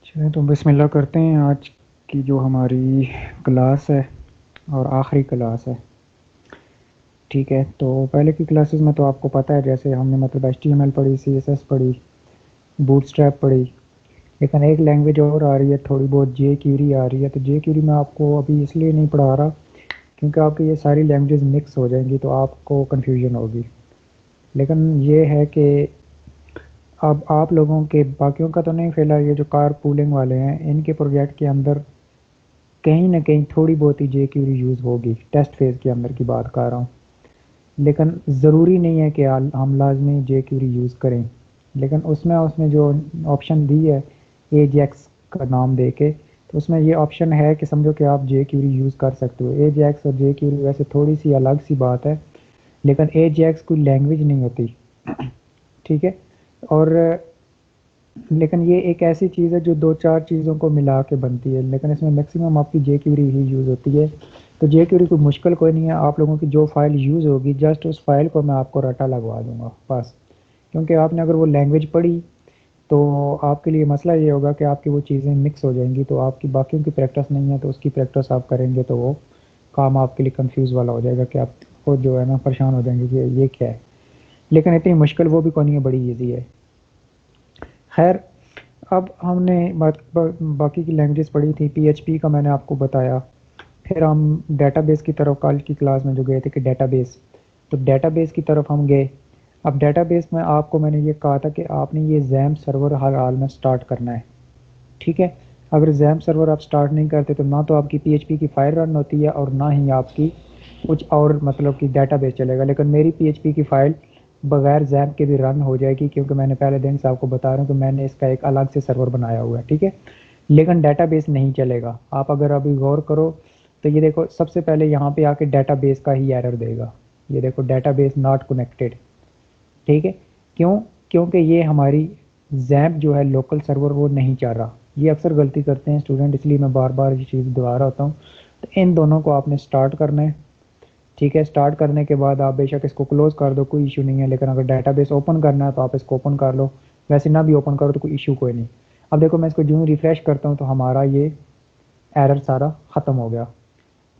चलिए तो बिस्मिल्लाह करते हैं। आज की जो हमारी क्लास है और आखिरी क्लास है, ठीक है। तो पहले की क्लासेस में तो आपको पता है, जैसे हमने मतलब HTML पढ़ी, CSS पढ़ी, बूटस्ट्रैप पढ़ी, लेकिन एक लैंग्वेज और आ रही है थोड़ी बहुत, जे क्यूरी आ रही है। तो जे क्यूरी मैं आपको अभी इसलिए नहीं पढ़ा रहा क्योंकि आपकी ये सारी लैंग्वेजेस मिक्स हो जाएंगी तो आपको कन्फ्यूजन होगी। लेकिन ये है कि अब आप लोगों के बाकियों का तो नहीं, फिलहाल ये जो कार पूलिंग वाले हैं इनके प्रोजेक्ट के अंदर कहीं न कहीं थोड़ी बहुत ही जेक्यूरी यूज़ होगी, टेस्ट फेज़ के अंदर की बात कर रहा हूँ। लेकिन ज़रूरी नहीं है कि हम लाज़मी जेक्यूरी यूज़ करें। लेकिन उसमें उसने जो ऑप्शन दी है एजेक्स का नाम देके, तो उसमें ये ऑप्शन है कि समझो कि आप जेक्यूरी यूज़ कर सकते हो। एजेक्स और जेक्यूरी वैसे थोड़ी सी अलग सी बात है, लेकिन एजेक्स कोई लैंग्वेज नहीं होती, ठीक है। और लेकिन ये एक ऐसी चीज़ है जो दो चार चीज़ों को मिला के बनती है, लेकिन इसमें मैक्सिमम आपकी जे क्यूरी ही यूज़ होती है। तो जे क्यूरी कोई मुश्किल कोई नहीं है, आप लोगों की जो फाइल यूज़ होगी जस्ट उस फाइल को मैं आपको रटा लगवा दूंगा बस। क्योंकि आपने अगर वो लैंग्वेज पढ़ी तो आपके लिए मसला ये होगा कि आपकी वो चीज़ें मिक्स हो जाएंगी, तो आपकी बाकियों की प्रैक्टिस नहीं है, तो उसकी प्रैक्टिस आप करेंगे तो वो काम आपके लिए कंफ्यूज वाला हो जाएगा कि आप खुद जो है ना परेशान हो जाएंगे कि ये क्या है। लेकिन इतनी मुश्किल वो भी कोई नहीं है, बड़ी ईजी है। खैर, अब हमने बाकी की लैंग्वेजेस पढ़ी थी, PHP का मैंने आपको बताया। फिर हम डेटाबेस की तरफ कल की क्लास में जो गए थे कि डेटाबेस, तो डेटाबेस की तरफ हम गए। अब डेटाबेस में आपको मैंने ये कहा था कि आपने ये जैम सर्वर हर हाल में स्टार्ट करना है, ठीक है। अगर जैम सर्वर आप स्टार्ट नहीं करते तो ना तो आपकी PHP की फाइल रन होती है और ना ही आपकी कुछ और मतलब कि डेटाबेस चलेगा। लेकिन मेरी PHP की फाइल बगैर जैम के भी रन हो जाएगी, क्योंकि मैंने पहले दिन से आपको बता रहा हूँ कि मैंने इसका एक अलग से सर्वर बनाया हुआ है, ठीक है। लेकिन डेटाबेस नहीं चलेगा। आप अगर अभी गौर करो तो ये देखो, सबसे पहले यहाँ पे आके डेटाबेस का ही एरर देगा। ये देखो, डेटाबेस नॉट कनेक्टेड, ठीक है। क्यों? क्योंकि ये हमारी जैप जो है लोकल सर्वर वो नहीं चाह रहा। ये अक्सर गलती करते हैं स्टूडेंट, इसलिए मैं बार बार ये चीज़ दोहरा रहा होता हूँ। तो इन दोनों को आपने स्टार्ट करना है, ठीक है। स्टार्ट करने के बाद आप बेशक इसको क्लोज कर दो, कोई इशू नहीं है। लेकिन अगर डेटाबेस ओपन करना है तो आप इसको ओपन कर लो, वैसे ना भी ओपन करो तो कोई इशू कोई नहीं। अब देखो, मैं इसको जो ही रिफ्रेश करता हूँ तो हमारा ये एरर सारा ख़त्म हो गया,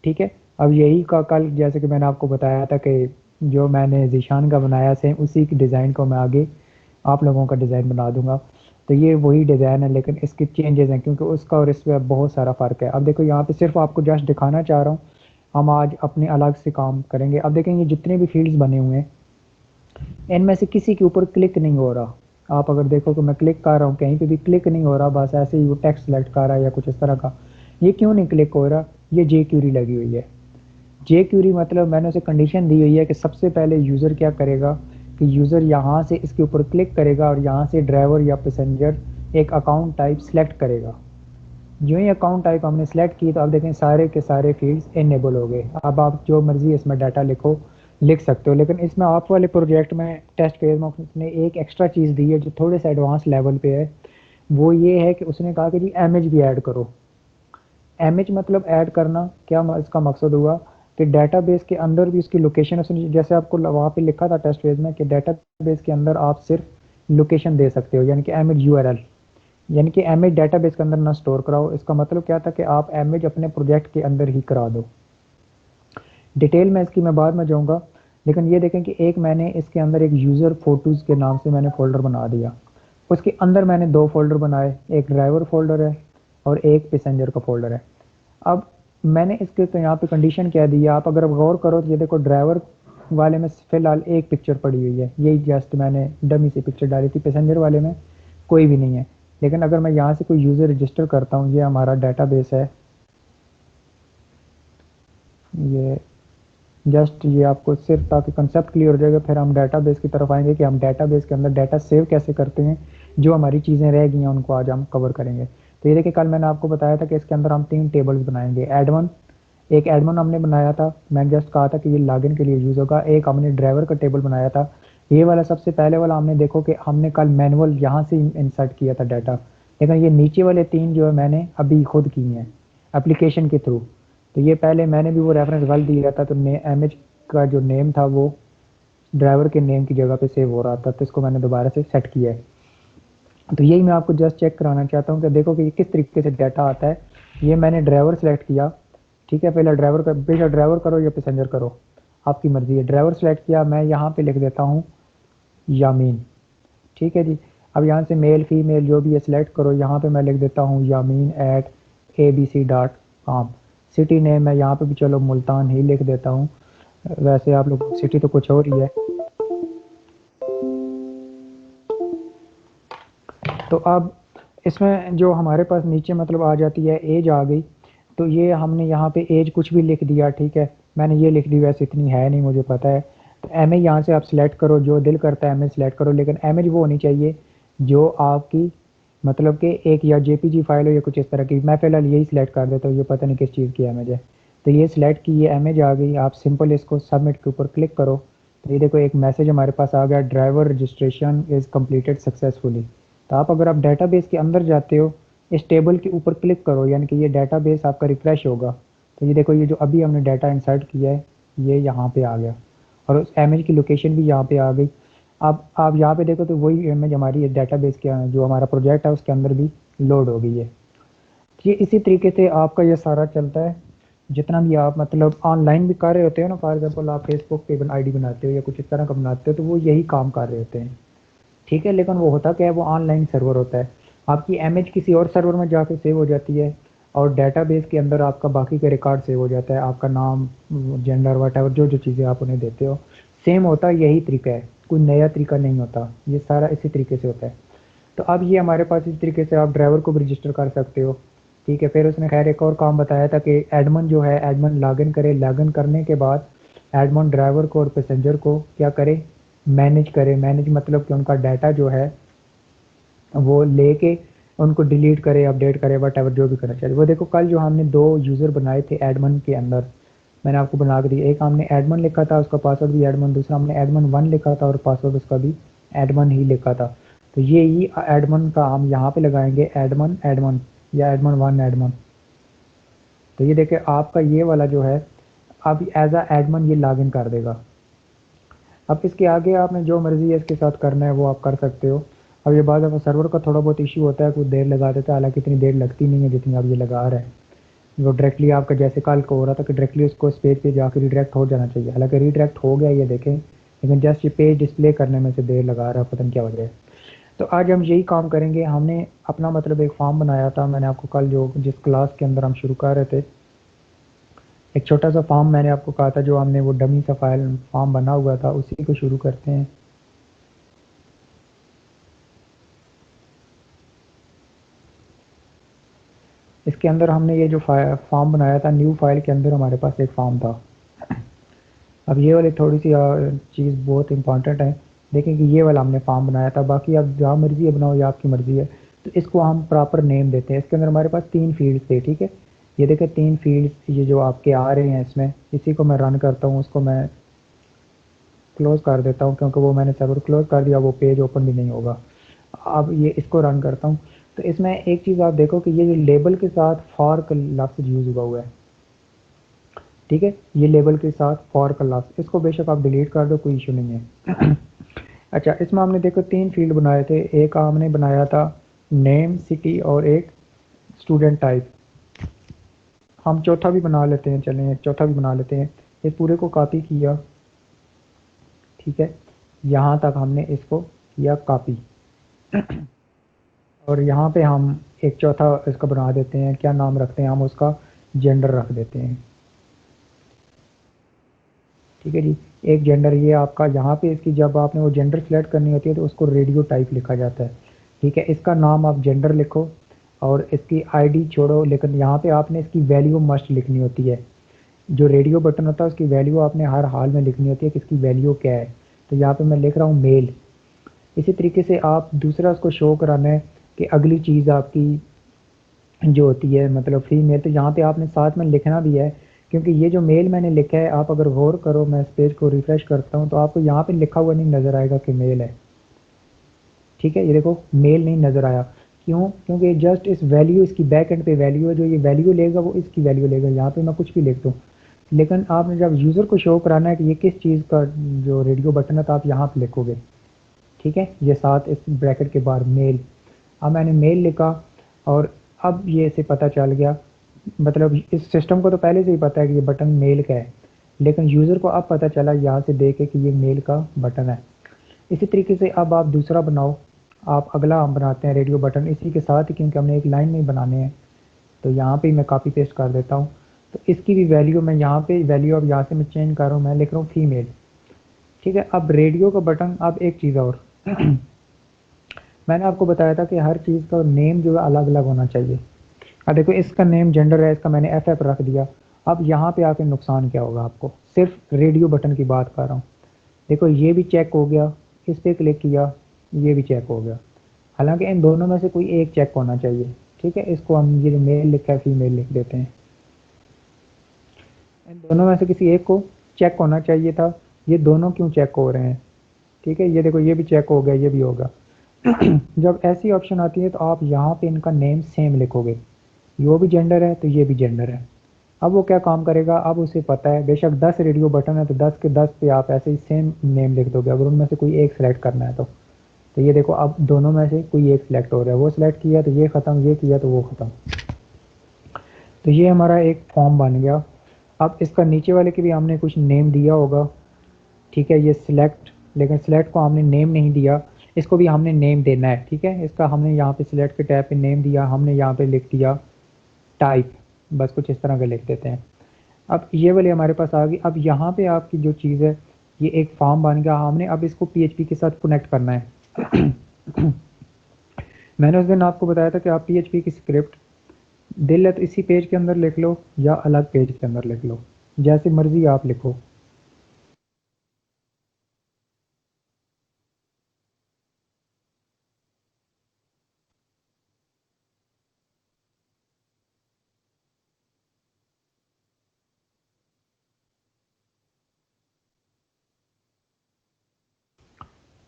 ठीक है। अब यही का कल जैसे कि मैंने आपको बताया था कि जो मैंने ज़ीशान का बनाया सेम उसी की डिज़ाइन को मैं आगे आप लोगों का डिज़ाइन बना दूंगा। तो ये वही डिज़ाइन है, लेकिन इसके चेंजेस हैं क्योंकि उसका और इसमें बहुत सारा फ़र्क है। अब देखो, यहाँ पे सिर्फ आपको जस्ट दिखाना चाह रहा हूँ। हम आज अपने अलग से काम करेंगे। अब देखेंगे जितने भी फील्ड्स बने हुए हैं इनमें से किसी के ऊपर क्लिक नहीं हो रहा। आप अगर देखो कि मैं क्लिक कर रहा हूँ, कहीं पे भी क्लिक नहीं हो रहा, बस ऐसे ही वो टेक्स्ट सेलेक्ट कर रहा है या कुछ इस तरह का। ये क्यों नहीं क्लिक हो रहा? ये जे क्यूरी लगी हुई है। जे क्यूरी मतलब मैंने उसे कंडीशन दी हुई है कि सबसे पहले यूज़र क्या करेगा कि यूज़र यहाँ से इसके ऊपर क्लिक करेगा और यहाँ से ड्राइवर या पैसेंजर एक अकाउंट टाइप सेलेक्ट करेगा। जो ही अकाउंट टाइप हमने सेलेक्ट की तो अब देखें सारे के सारे फील्ड्स इनेबल हो गए। अब आप जो मर्जी इसमें डाटा लिखो, लिख सकते हो। लेकिन इसमें आप वाले प्रोजेक्ट में टेस्ट फेज में उसने एक एक्स्ट्रा चीज़ दी है जो थोड़े से एडवांस लेवल पे है। वो ये है कि उसने कहा कि जी इमेज भी ऐड करो। इमेज मतलब ऐड करना क्या, इसका मकसद हुआ कि डेटाबेस के अंदर भी उसकी लोकेशन, उसने जैसे आपको वहाँ पे लिखा था टेस्ट पेज में कि डेटाबेस के अंदर आप सिर्फ लोकेशन दे सकते हो, यानी कि इमेज URL, यानी कि इमेज डेटाबेस के अंदर ना स्टोर कराओ। इसका मतलब क्या था कि आप इमेज अपने प्रोजेक्ट के अंदर ही करा दो। डिटेल में इसकी मैं बाद में जाऊँगा। लेकिन ये देखें कि एक मैंने इसके अंदर एक यूज़र फोटोज़ के नाम से मैंने फ़ोल्डर बना दिया। उसके अंदर मैंने दो फ़ोल्डर बनाए, एक ड्राइवर फ़ोल्डर है और एक पैसेंजर का फ़ोल्डर है। अब मैंने इसके तो यहाँ पे कंडीशन क्या दी है, आप अगर गौर करो तो ये देखो, ड्राइवर वाले में फ़िलहाल एक पिक्चर पड़ी हुई है, यही जस्ट मैंने डमी सी पिक्चर डाली थी। पैसेंजर वाले में कोई भी नहीं है। लेकिन अगर मैं यहाँ से कोई यूज़र रजिस्टर करता हूँ, ये हमारा डेटाबेस है, ये जस्ट ये आपको सिर्फ ताकि कंसेप्ट क्लियर हो जाएगा। फिर हम डेटाबेस की तरफ आएंगे कि हम डेटाबेस के अंदर डाटा सेव कैसे करते हैं, जो हमारी चीज़ें रह गई हैं उनको आज हम कवर करेंगे। तो ये देखिए, कल मैंने आपको बताया था कि इसके अंदर हम 3 टेबल्स बनाएंगे। एडवन, एक एडमन हमने बनाया था, मैंने जस्ट कहा था कि ये लॉगिन के लिए यूज़ होगा। एक हमने ड्राइवर का टेबल बनाया था। ये वाला सबसे पहले वाला हमने देखो कि हमने कल मैनुअल यहाँ से इंसर्ट किया था डाटा। लेकिन ये नीचे वाले 3 जो है मैंने अभी खुद किए हैं एप्लीकेशन के थ्रू। तो ये पहले मैंने भी वो रेफरेंस गलत दिया था, तो इमेज का जो नेम था वो ड्राइवर के नेम की जगह पे सेव हो रहा था, तो इसको मैंने दोबारा से सेट किया है। तो यही मैं आपको जस्ट चेक कराना चाहता हूँ कि देखो कि ये किस तरीके से डाटा आता है। ये मैंने ड्राइवर सेलेक्ट किया, ठीक है, पहले ड्राइवर का, बेशक ड्राइवर करो या पैसेंजर करो, आपकी मर्जी है। ड्राइवर सेलेक्ट किया, मैं यहाँ पे लिख देता हूँ यामीन, ठीक है जी। अब यहाँ से मेल फीमेल जो भी है सिलेक्ट करो, यहाँ पे मैं लिख देता हूँ यामीन एट abc.com। सिटी नेम मैं यहाँ पे भी चलो मुल्तान ही लिख देता हूँ, वैसे आप लोग सिटी तो कुछ और ही है। तो अब इसमें जो हमारे पास नीचे मतलब आ जाती है एज आ गई, तो ये हमने यहाँ पे एज कुछ भी लिख दिया, ठीक है, मैंने ये लिख दी, वैसे इतनी है नहीं मुझे पता है। तो एम ए यहाँ से आप सिलेक्ट करो, जो दिल करता है एम ए सिलेक्ट करो, लेकिन एम ए वो होनी चाहिए जो आपकी मतलब कि एक या जेपीजी फाइल हो या कुछ इस तरह की। मैं फिलहाल यही सिलेक्ट कर देता हूँ, ये पता नहीं किस चीज़ की इमेज है। तो ये सिलेक्ट की, ये इमेज आ गई, आप सिंपल इसको सबमिट के ऊपर क्लिक करो, तो ये देखो एक मैसेज हमारे पास आ गया, driver registration is completed successfully. तो आप अगर आप डाटाबेस के अंदर जाते हो, इस टेबल के ऊपर क्लिक करो, यानी कि ये डाटाबेस आपका रिफ्रेश होगा। तो ये देखो, ये जो अभी हमने डाटा इंसर्ट किया है ये यहाँ पे आ गया, और उस इमेज की लोकेशन भी यहाँ पे आ गई। अब आप यहाँ पे देखो तो वही इमेज हमारी डाटाबेस के जो हमारा प्रोजेक्ट है उसके अंदर भी लोड हो गई है। ये इसी तरीके से आपका ये सारा चलता है, जितना भी आप मतलब ऑनलाइन भी कर रहे होते हो ना, फॉर एग्जाम्पल आप फेसबुक पे आईडी बनाते हो या कुछ इस तरह का बनाते हो, तो वो यही काम कर रहे होते हैं, ठीक है। लेकिन वो होता क्या है, वो ऑनलाइन सर्वर होता है, आपकी इमेज किसी और सर्वर में जाके सेव हो जाती है, और डेटाबेस के अंदर आपका बाकी का रिकॉर्ड सेव हो जाता है, आपका नाम, जेंडर, वट जो जो चीज़ें आप उन्हें देते हो, सेम होता है, यही तरीका है, कोई नया तरीका नहीं होता, ये सारा इसी तरीके से होता है। तो अब ये हमारे पास इस तरीके से आप ड्राइवर को भी रजिस्टर कर सकते हो, ठीक है। फिर उसने खैर एक और काम बताया था कि एडमन जो है, एडमन लॉगिन करे, लॉगिन करने के बाद एडमन ड्राइवर को और पैसेंजर को क्या करे, मैनेज करे। मैनेज मतलब कि उनका डाटा जो है वो लेके उनको डिलीट करे, अपडेट करे, वट एवर जो भी करना चाहिए। वो देखो कल जो हमने दो यूज़र बनाए थे एडमन के अंदर, मैंने आपको बना के दिया, एक हमने एडमन लिखा था, उसका पासवर्ड भी एडमन, दूसरा हमने एडमन वन लिखा था और पासवर्ड उसका भी एडमन ही लिखा था। तो ये ही एडमन का हम यहाँ पे लगाएंगे एडमन एडमन, या एडमन वन एडमन। तो ये देखिए आपका ये वाला जो है अब एज अ एडमन ये लॉगिन कर देगा। अब इसके आगे आपने जो मर्ज़ी है इसके साथ करना है वो आप कर सकते हो। अब ये बाद में सर्वर का थोड़ा बहुत इश्यू होता है, कुछ देर लगा देता है, हालांकि इतनी देर लगती नहीं है जितनी आप ये लगा रहे हैं। वो डायरेक्टली आपका जैसे कल को हो रहा था कि डायरेक्टली उसको इस पेज पे जाकर रिडायरेक्ट हो जाना चाहिए, हालांकि रिडायरेक्ट हो गया ये देखें, लेकिन जस्ट ये पेज डिस्प्ले करने में से देर लगा रहा है, पता नहीं क्या वजह है। तो आज हम यही काम करेंगे। हमने अपना मतलब एक फॉर्म बनाया था, मैंने आपको कल जो जिस क्लास के अंदर हम शुरू कर रहे थे, एक छोटा सा फॉर्म मैंने आपको कहा था, जो हमने वो डमी सा फाइल फॉर्म बना हुआ था, उसी को शुरू करते हैं। इसके अंदर हमने ये जो फॉर्म बनाया था, न्यू फाइल के अंदर हमारे पास एक फॉर्म था। अब ये वाली थोड़ी सी चीज़ बहुत इंपॉर्टेंट है, देखें कि ये वाला हमने फॉर्म बनाया था, बाकी आप जहाँ मर्जी है बनाओ, ये आपकी मर्जी है। तो इसको हम प्रॉपर नेम देते हैं। इसके अंदर हमारे पास 3 फील्ड्स थे, ठीक है, ये देखें 3 फील्ड्स ये जो आपके आ रहे हैं इसमें, इसी को मैं रन करता हूँ, उसको मैं क्लोज़ कर देता हूँ, क्योंकि वो मैंने सर्वर क्लोज़ कर दिया, वो पेज ओपन भी नहीं होगा। अब ये इसको रन करता हूँ, तो इसमें एक चीज़ आप देखो कि ये जो लेबल के साथ फॉर का लफ्ज़ यूज़ हुआ है, ठीक है, ये लेबल के साथ फॉर का लफ्ज़, इसको बेशक आप डिलीट कर दो, कोई इशू नहीं है। अच्छा, इसमें हमने देखो 3 फील्ड बनाए थे, एक हमने बनाया था नेम, सिटी और एक स्टूडेंट टाइप। हम चौथा भी बना लेते हैं, चलें एक चौथा भी बना लेते हैं। इस पूरे को कॉपी किया, ठीक है, यहाँ तक हमने इसको किया कॉपी, और यहाँ पे हम एक चौथा इसका बना देते हैं, क्या नाम रखते हैं हम उसका, जेंडर रख देते हैं, ठीक है जी। एक जेंडर ये आपका, यहाँ पे इसकी जब आपने वो जेंडर सेलेक्ट करनी होती है तो उसको रेडियो टाइप लिखा जाता है, ठीक है। इसका नाम आप जेंडर लिखो और इसकी आईडी छोड़ो, लेकिन यहाँ पे आपने इसकी वैल्यू मस्ट लिखनी होती है। जो रेडियो बटन होता है उसकी वैल्यू आपने हर हाल में लिखनी होती है कि इसकी वैल्यू क्या है। तो यहाँ पे मैं लिख रहा हूँ मेल। इसी तरीके से आप दूसरा उसको शो कराना है कि अगली चीज़ आपकी जो होती है मतलब फीमेल, तो यहाँ पे आपने साथ में लिखना भी है, क्योंकि ये जो मेल मैंने लिखा है, आप अगर गौर करो, मैं इस पेज को रिफ्रेश करता हूँ तो आपको यहाँ पे लिखा हुआ नहीं नज़र आएगा कि मेल है, ठीक है। ये देखो मेल नहीं नज़र आया, क्यों, क्योंकि जस्ट इस वैल्यू, इसकी बैक एंड पे वैल्यू है, जो ये वैल्यू लेगा वो इसकी वैल्यू लेगा, यहाँ पे मैं कुछ भी लिख दूँ। लेकिन आपने जब यूज़र को शो कराना है कि ये किस चीज़ का जो रेडियो बटन है, तो आप यहाँ पे लिखोगे, ठीक है, ये साथ इस ब्रैकेट के बाहर मेल। अब मैंने मेल लिखा और अब ये इसे पता चल गया, मतलब इस सिस्टम को तो पहले से ही पता है कि ये बटन मेल का है, लेकिन यूज़र को अब पता चला यहाँ से देखे कि ये मेल का बटन है। इसी तरीके से अब आप दूसरा बनाओ, आप अगला हम बनाते हैं रेडियो बटन इसी के साथ ही, क्योंकि हमने एक लाइन में ही बनाने हैं। तो यहाँ पे मैं कॉपी पेस्ट कर देता हूँ। तो इसकी भी वैल्यू मैं यहाँ पे वैल्यू अब यहाँ से मैं चेंज कर रहा हूँ, मैं लिख रहा हूँ फीमेल। ठीक है, अब रेडियो का बटन, अब एक चीज़ और मैंने आपको बताया था कि हर चीज़ का नेम जो है अलग अलग होना चाहिए। अब देखो इसका नेम जेंडर है, इसका मैंने एफ एफ रख दिया। अब यहाँ पे आके नुकसान क्या होगा आपको, सिर्फ रेडियो बटन की बात कर रहा हूँ। देखो ये भी चेक हो गया, इस पे क्लिक किया, ये भी चेक हो गया। हालांकि इन दोनों में से कोई एक चेक होना चाहिए। ठीक है, इसको हम ये जो मेल लिखा है फीमेल लिख देते हैं। इन दोनों में से किसी एक को चेक होना चाहिए था, ये दोनों क्यों चेक हो रहे हैं। ठीक है, ये देखो ये भी चेक हो गया, ये भी होगा। जब ऐसी ऑप्शन आती है तो आप यहाँ पे इनका नेम सेम लिखोगे, यो भी जेंडर है तो ये भी जेंडर है। अब वो क्या काम करेगा, अब उसे पता है बेशक 10 रेडियो बटन है तो 10 के 10 पे आप ऐसे ही सेम नेम लिख दोगे, अगर उनमें से कोई एक सिलेक्ट करना है तो ये देखो अब दोनों में से कोई एक सिलेक्ट हो रहा है, वो सिलेक्ट किया तो ये ख़त्म, ये किया तो वो ख़त्म। तो ये हमारा एक फॉर्म बन गया। अब इसका नीचे वाले के भी हमने कुछ नेम दिया होगा। ठीक है, ये सिलेक्ट, लेकिन सिलेक्ट को हमने नेम नहीं दिया, इसको भी हमने नेम देना है। ठीक है, इसका हमने यहाँ पे सिलेक्ट के टैब पे नेम दिया, हमने यहाँ पे लिख दिया टाइप, बस कुछ इस तरह का लिख देते हैं। अब ये वाली हमारे पास आ गई। अब यहाँ पे आपकी जो चीज़ है, ये एक फॉर्म बन गया, हमने अब इसको पीएचपी के साथ कनेक्ट करना है। मैंने उस दिन आपको बताया था कि आप पीएचपी की स्क्रिप्ट दिल है तो इसी पेज के अंदर लिख लो या अलग पेज के अंदर लिख लो, जैसे मर्जी आप लिखो।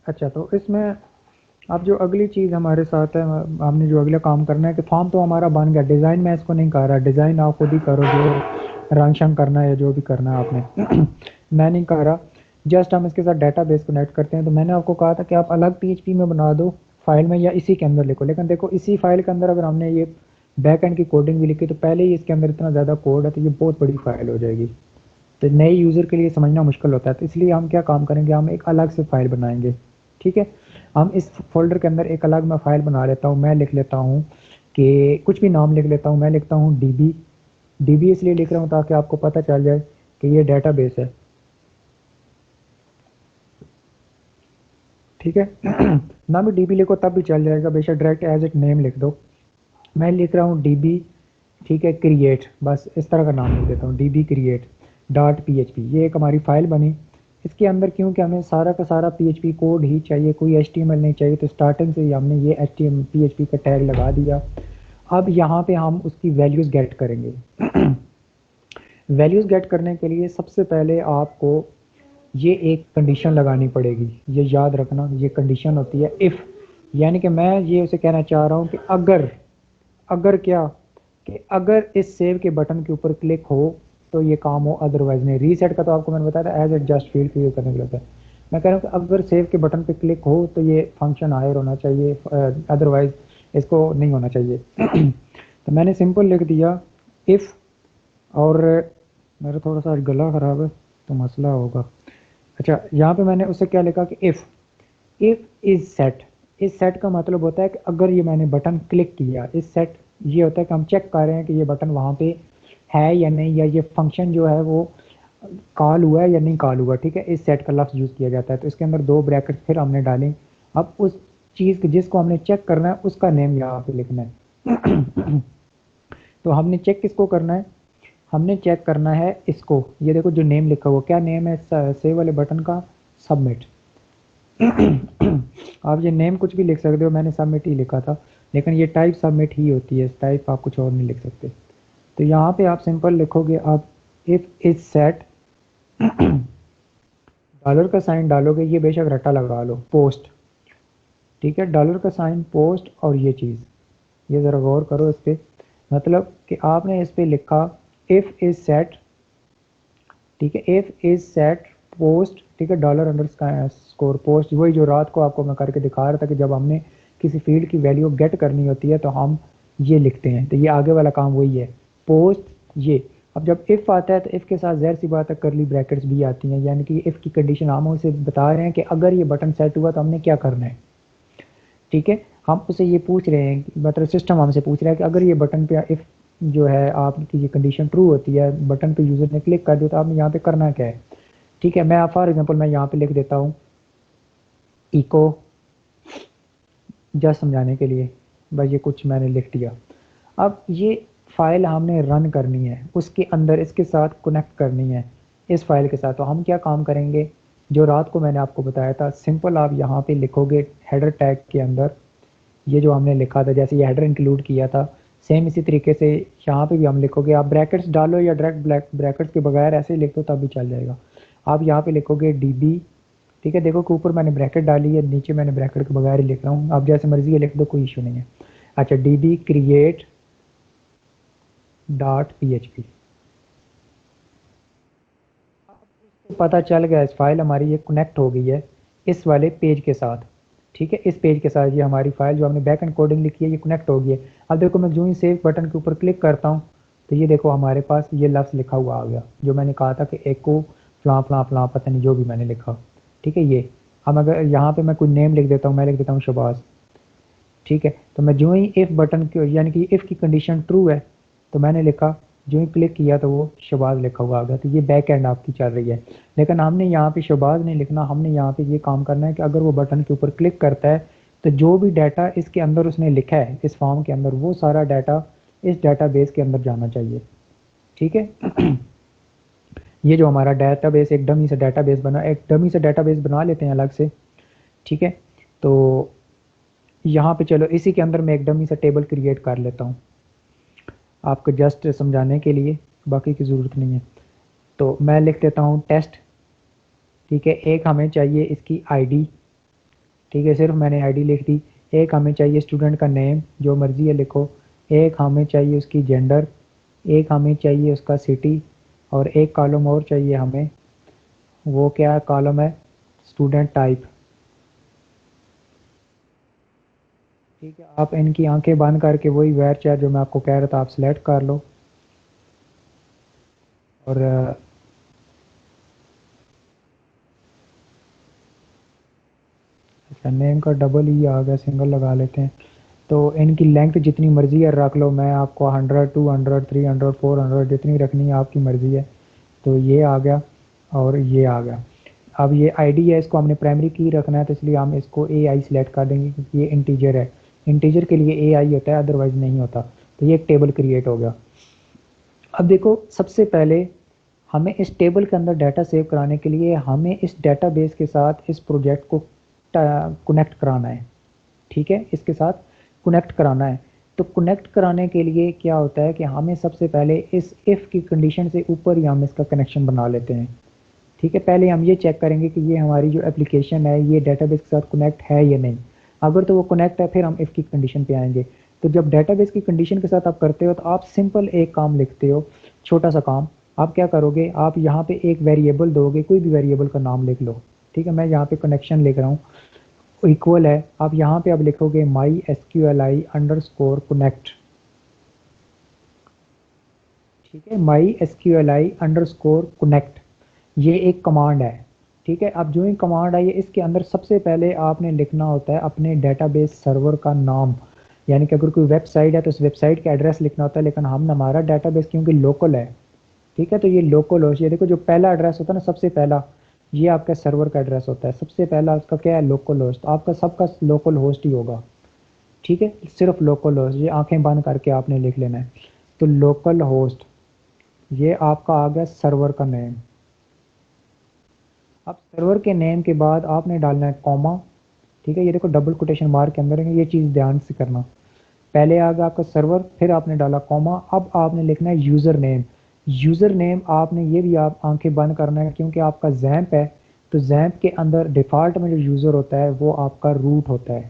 अच्छा, तो इसमें अब जो अगली चीज़ हमारे साथ है, हमने जो अगला काम करना है कि फॉर्म तो हमारा बन गया, डिज़ाइन मैं इसको नहीं कर रहा, डिज़ाइन आप खुद ही करो, जो रंग शंग करना है जो भी करना है आपने। मैं नहीं कर रहा, जस्ट हम इसके साथ डेटाबेस कनेक्ट करते हैं। तो मैंने आपको कहा था कि आप अलग पीएचपी में बना दो फाइल में या इसी के अंदर लिखो, लेकिन देखो इसी फाइल के अंदर अगर हमने ये बैक एंड की कोडिंग भी लिखी तो पहले ही इसके अंदर इतना ज़्यादा कोड है तो ये बहुत बड़ी फाइल हो जाएगी, तो नए यूज़र के लिए समझना मुश्किल होता है। तो इसलिए हम क्या काम करेंगे, हम एक अलग से फाइल बनाएंगे। ठीक है, हम इस फोल्डर के अंदर एक अलग मैं फाइल बना लेता हूँ, मैं लिख लेता हूँ कि कुछ भी नाम लिख लेता हूँ, मैं लिखता हूँ डीबी। डीबी इसलिए लिख रहा हूँ ताकि आपको पता चल जाए कि ये डेटाबेस है। ठीक है, ना भी डीबी लिखो तब भी चल जाएगा, बेशक डायरेक्ट एज इट नेम लिख दो। मैं लिख रहा हूँ डीबी, ठीक है, क्रिएट, बस इस तरह का नाम लिख देता हूँ, डीबी क्रिएट डॉट पीएचपी। ये एक हमारी फाइल बनी। इसके अंदर क्योंकि हमें सारा का सारा पीएचपी कोड ही चाहिए, कोई एचटीएमएल नहीं चाहिए, तो स्टार्टिंग से ही हमने ये एचटीएम पीएचपी का टैग लगा दिया। अब यहाँ पे हम उसकी वैल्यूज़ गेट करेंगे। वैल्यूज़ गेट करने के लिए सबसे पहले आपको ये एक कंडीशन लगानी पड़ेगी, ये याद रखना, ये कंडीशन होती है इफ़, यानी कि मैं ये उसे कहना चाह रहा हूँ कि अगर, अगर क्या, कि अगर इस सेव के बटन के ऊपर क्लिक हो तो ये काम हो, अदरवाइज नहीं। रीसेट का तो आपको मैंने बताया था as it just field use करने के लिए होता है। मैं कह रहा हूँ कि अगर सेव के बटन पे क्लिक हो तो ये फंक्शन हायर होना चाहिए, अदरवाइज इसको नहीं होना चाहिए। तो मैंने सिंपल लिख दिया इफ़, और मेरा थोड़ा सा गला ख़राब है तो मसला होगा। अच्छा, यहाँ पे मैंने उससे क्या लिखा कि इफ़ इज़ सेट। इस सेट का मतलब होता है कि अगर ये मैंने बटन क्लिक किया, इस सेट ये होता है कि हम चेक कर रहे हैं कि ये बटन वहाँ पे है या नहीं, या ये फंक्शन जो है वो कॉल हुआ है या नहीं कॉल हुआ। ठीक है, इस सेट का लफ्ज़ यूज़ किया जाता है। तो इसके अंदर दो ब्रैकेट फिर हमने डालें। अब उस चीज़ जिसको हमने चेक करना है उसका नेम यहाँ पे लिखना है। तो हमने चेक किसको करना है, हमने चेक करना है इसको। ये देखो जो नेम लिखा हुआ, क्या नेम है सेव वाले बटन का, सबमिट। आप ये नेम कुछ भी लिख सकते हो, मैंने सबमिट ही लिखा था, लेकिन ये टाइप सबमिट ही होती है, टाइप आप कुछ और नहीं लिख सकते। तो यहाँ पे आप सिंपल लिखोगे, आप इफ इज सेट, डॉलर का साइन डालोगे, ये बेशक रट्टा लगा लो, पोस्ट। ठीक है, डॉलर का साइन पोस्ट, और ये चीज़, ये ज़रा गौर करो इस पर, मतलब कि आपने इस पर लिखा इफ़ इज सेट, ठीक है, इफ़ इज सेट पोस्ट, ठीक है, डॉलर अंडर स्कोर पोस्ट, वही जो रात को आपको मैं करके दिखा रहा था कि जब हमने किसी फील्ड की वैल्यू गेट करनी होती है तो हम ये लिखते हैं। तो ये आगे वाला काम वही है, पोस्ट ये। अब जब इफ़ आता है तो इफ़ के साथ ज़ाहिर सी बात है करली ब्रैकेट्स भी आती हैं, यानी कि इफ़ की कंडीशन हम उसे बता रहे हैं कि अगर ये बटन सेट हुआ तो हमने क्या करना है। ठीक है, हम उसे ये पूछ रहे हैं, मतलब सिस्टम हमसे पूछ रहा है कि अगर ये बटन पे इफ़ जो है आपकी ये कंडीशन ट्रू होती है, बटन पे यूज़र ने क्लिक कर दिया तो आपने यहाँ पे करना क्या है। ठीक है, मैं फॉर एग्जांपल मैं यहाँ पे लिख देता हूँ इको, जस्ट समझाने के लिए, बस ये कुछ मैंने लिख दिया। अब ये फाइल हमने रन करनी है, उसके अंदर इसके साथ कनेक्ट करनी है इस फाइल के साथ। तो हम क्या काम करेंगे, जो रात को मैंने आपको बताया था, सिंपल आप यहाँ पे लिखोगे हेडर टैग के अंदर ये जो हमने लिखा था, जैसे ये हेडर इंक्लूड किया था, सेम इसी तरीके से यहाँ पे भी हम लिखोगे। आप ब्रैकेट्स डालो या डायरेक्ट ब्रैकेट्स के बगैर ऐसे ही लिख दो तब भी चल जाएगा। आप यहाँ पे लिखोगे डीबी, ठीक है, देखो कि ऊपर मैंने ब्रैकेट डाली है, नीचे मैंने ब्रैकेट के बगैर ही लिख रहा हूँ, आप जैसे मर्जी है लिख दो, कोई इशू नहीं है। अच्छा, डीबी क्रिएट डॉट पीएचपी, पता चल गया इस फाइल हमारी ये कनेक्ट हो गई है इस वाले पेज के साथ। ठीक है, इस पेज के साथ ये हमारी फाइल जो हमने बैक एंड कोडिंग लिखी है ये कनेक्ट हो गई है। अब देखो मैं जो ही सेव बटन के ऊपर क्लिक करता हूँ तो ये देखो हमारे पास ये लफ्ज़ लिखा हुआ आ गया, जो मैंने कहा था कि एको फलां फलां फलां, पता नहीं जो भी मैंने लिखा। ठीक है, ये अब अगर यहाँ पे मैं कोई नेम लिख देता हूँ, मैं लिख देता हूँ शबाज़। ठीक है, तो मैं जो ही इफ़ बटन की यानी कि इफ़ की कंडीशन ट्रू है तो मैंने लिखा, जो ही क्लिक किया तो वो शबाज़ लिखा हुआ आ गया। तो ये बैक एंड आपकी चल रही है, लेकिन हमने यहाँ पे शबाज़ नहीं लिखना, हमने यहाँ पे ये काम करना है कि अगर वो बटन के ऊपर क्लिक करता है तो जो भी डाटा इसके अंदर उसने लिखा है इस फॉर्म के अंदर, वो सारा डाटा इस डाटाबेस के अंदर जाना चाहिए। ठीक है ये जो हमारा डाटाबेस एक डमी से डाटाबेस बना, एक डमी से डाटाबेस बना लेते हैं अलग से। ठीक है, तो यहाँ पे चलो इसी के अंदर मैं एक डमी सा टेबल क्रिएट कर लेता हूँ आपको जस्ट समझाने के लिए, बाकी की ज़रूरत नहीं है। तो मैं लिख देता हूँ टेस्ट। ठीक है, एक हमें चाहिए इसकी आईडी। ठीक है, सिर्फ मैंने आईडी लिख दी। एक हमें चाहिए स्टूडेंट का नेम, जो मर्ज़ी है लिखो। एक हमें चाहिए उसकी जेंडर, एक हमें चाहिए उसका सिटी, और एक कॉलम और चाहिए हमें, वो क्या कॉलम है, स्टूडेंट टाइप। ठीक है, आप इनकी आंखें बंद करके वही वेर चार जो मैं आपको कह रहा था आप सिलेक्ट कर लो, और अच्छा नेम का डबल ही आ गया, सिंगल लगा लेते हैं। तो इनकी लेंथ जितनी मर्ज़ी है रख लो, मैं आपको 100 200 300 400 जितनी रखनी है आपकी मर्ज़ी है। तो ये आ गया और ये आ गया। अब ये आईडी है, इसको हमने प्राइमरी की रखना है तो इसलिए हम इसको ए आई सेलेक्ट कर देंगे क्योंकि ये इंटीजर है। इंटीजर के लिए ए आई होता है, अदरवाइज़ नहीं होता। तो ये एक टेबल क्रिएट हो गया। अब देखो सबसे पहले हमें इस टेबल के अंदर डाटा सेव कराने के लिए हमें इस डेटाबेस के साथ इस प्रोजेक्ट को कनेक्ट कराना है। ठीक है, इसके साथ कनेक्ट कराना है। तो कनेक्ट कराने के लिए क्या होता है कि हमें सबसे पहले इस इफ़ की कंडीशन से ऊपर ही हम इसका कनेक्शन बना लेते हैं। ठीक है, पहले हम ये चेक करेंगे कि ये हमारी जो एप्लीकेशन है ये डेटाबेस के साथ कनेक्ट है या नहीं। अगर तो वो कनेक्ट है फिर हम इफ़ की कंडीशन पे आएंगे। तो जब डेटाबेस की कंडीशन के साथ आप करते हो तो आप सिंपल एक काम लिखते हो, छोटा सा काम। आप क्या करोगे, आप यहाँ पे एक वेरिएबल दोगे, कोई भी वेरिएबल का नाम लिख लो। ठीक है, मैं यहाँ पे कनेक्शन लिख रहा हूँ, इक्वल है, आप यहाँ पे अब लिखोगे my S Q L I underscore connect. ठीक है, my S Q L I underscore connect, ये एक कमांड है। ठीक है, अब जो ही कमांड आई है इसके अंदर सबसे पहले आपने लिखना होता है अपने डेटाबेस सर्वर का नाम, यानी कि अगर कोई वेबसाइट है तो उस वेबसाइट का एड्रेस लिखना होता है, लेकिन हम हमारा डेटाबेस क्योंकि लोकल है। ठीक है, तो ये लोकल होस्ट, ये देखो जो पहला एड्रेस होता है ना सबसे पहला, ये आपका सर्वर का एड्रेस होता है। सबसे पहला उसका क्या है, लोकल होस्ट, आपका सबका लोकल होस्ट ही होगा। ठीक है, सिर्फ लोकल होस्ट, ये आंखें बंद करके आपने लिख लेना है। तो लोकल होस्ट, ये आपका आ गया सर्वर का नेम। अब सर्वर के नेम के बाद आपने डालना है कॉमा। ठीक है, ये देखो डबल कोटेशन मार्क के अंदर है, ये चीज़ ध्यान से करना। पहले आ गया आपका सर्वर, फिर आपने डाला कॉमा, अब आपने लिखना है यूज़र नेम। यूज़र नेम आपने ये भी आप आंखें बंद करना है क्योंकि आपका जैम्प है, तो जैम्प के अंदर डिफ़ॉल्ट में जो यूज़र होता है वो आपका रूट होता है।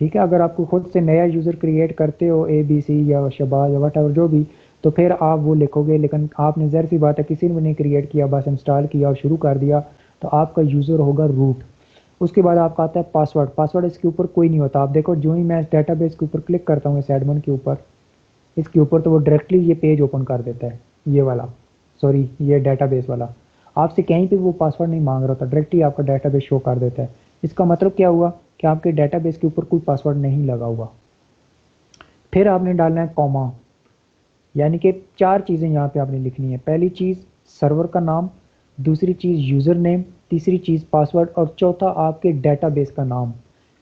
ठीक है, अगर आपको खुद से नया यूज़र क्रिएट करते हो ए बी सी या शबाज या वट जो भी, तो फिर आप वो लिखोगे, लेकिन आपने ज़ाहिर सी बात है किसी ने भी नहीं क्रिएट किया, बस इंस्टॉल किया और शुरू कर दिया, तो आपका यूज़र होगा रूट। उसके बाद आपका आता है पासवर्ड। पासवर्ड इसके ऊपर कोई नहीं होता। आप देखो जो ही मैं इस डेटाबेस के ऊपर क्लिक करता हूँ इस एडमिन के ऊपर, इसके ऊपर, तो वो डायरेक्टली ये पेज ओपन कर देता है, ये वाला, सॉरी ये डेटाबेस वाला। आपसे कहीं पे वो पासवर्ड नहीं मांग रहा था, डायरेक्टली आपका डेटाबेस शो कर देता है। इसका मतलब क्या हुआ कि आपके डेटाबेस के ऊपर कोई पासवर्ड नहीं लगा हुआ। फिर आपने डालना है कॉमा, यानी कि 4 चीज़ें यहाँ पे आपने लिखनी है। पहली चीज़ सर्वर का नाम, दूसरी चीज़ यूज़र नेम, तीसरी चीज़ पासवर्ड, और चौथा आपके डेटाबेस का नाम,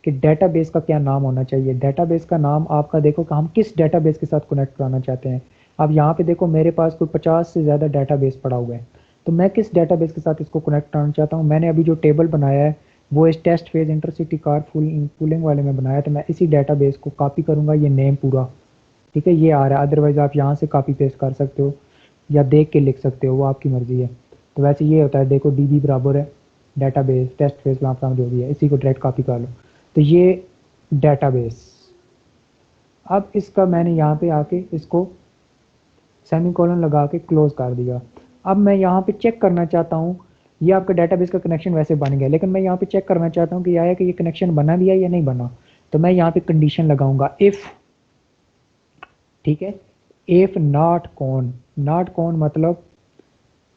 कि डेटाबेस का क्या नाम होना चाहिए। डेटाबेस का नाम आपका देखो कि हम किस डेटाबेस के साथ कनेक्ट कराना चाहते हैं। अब यहाँ पे देखो मेरे पास कोई 50 से ज़्यादा डेटाबेस पड़ा हुआ है, तो मैं किस डेटाबेस के साथ इसको कनेक्ट कराना चाहता हूँ। मैंने अभी जो टेबल बनाया है वो इस test phase intercity car pooling वाले में बनाया, तो मैं इसी डेटाबेस को कॉपी करूँगा, ये नेम पूरा, ठीक है, ये आ रहा है। अदरवाइज़ आप यहाँ से कॉपी पेस्ट कर सकते हो या देख के लिख सकते हो, वो आपकी मर्ज़ी है। तो वैसे ये होता है, देखो डीबी बराबर है डेटाबेस टेस्ट फेस वहाँ पर जो भी है, इसी को डायरेक्ट कॉपी कर लो। तो ये डेटाबेस, अब इसका मैंने यहाँ पे आके इसको सेमीकोलन लगा के क्लोज कर दिया। अब मैं यहाँ पे चेक करना चाहता हूँ, ये आपका डेटाबेस का कनेक्शन वैसे बन गया, लेकिन मैं यहाँ पे चेक करना चाहता हूँ कि आया कि ये कनेक्शन बना भी है या नहीं बना। तो मैं यहाँ पे कंडीशन लगाऊंगा इफ़, ठीक है, if not con. Not con मतलब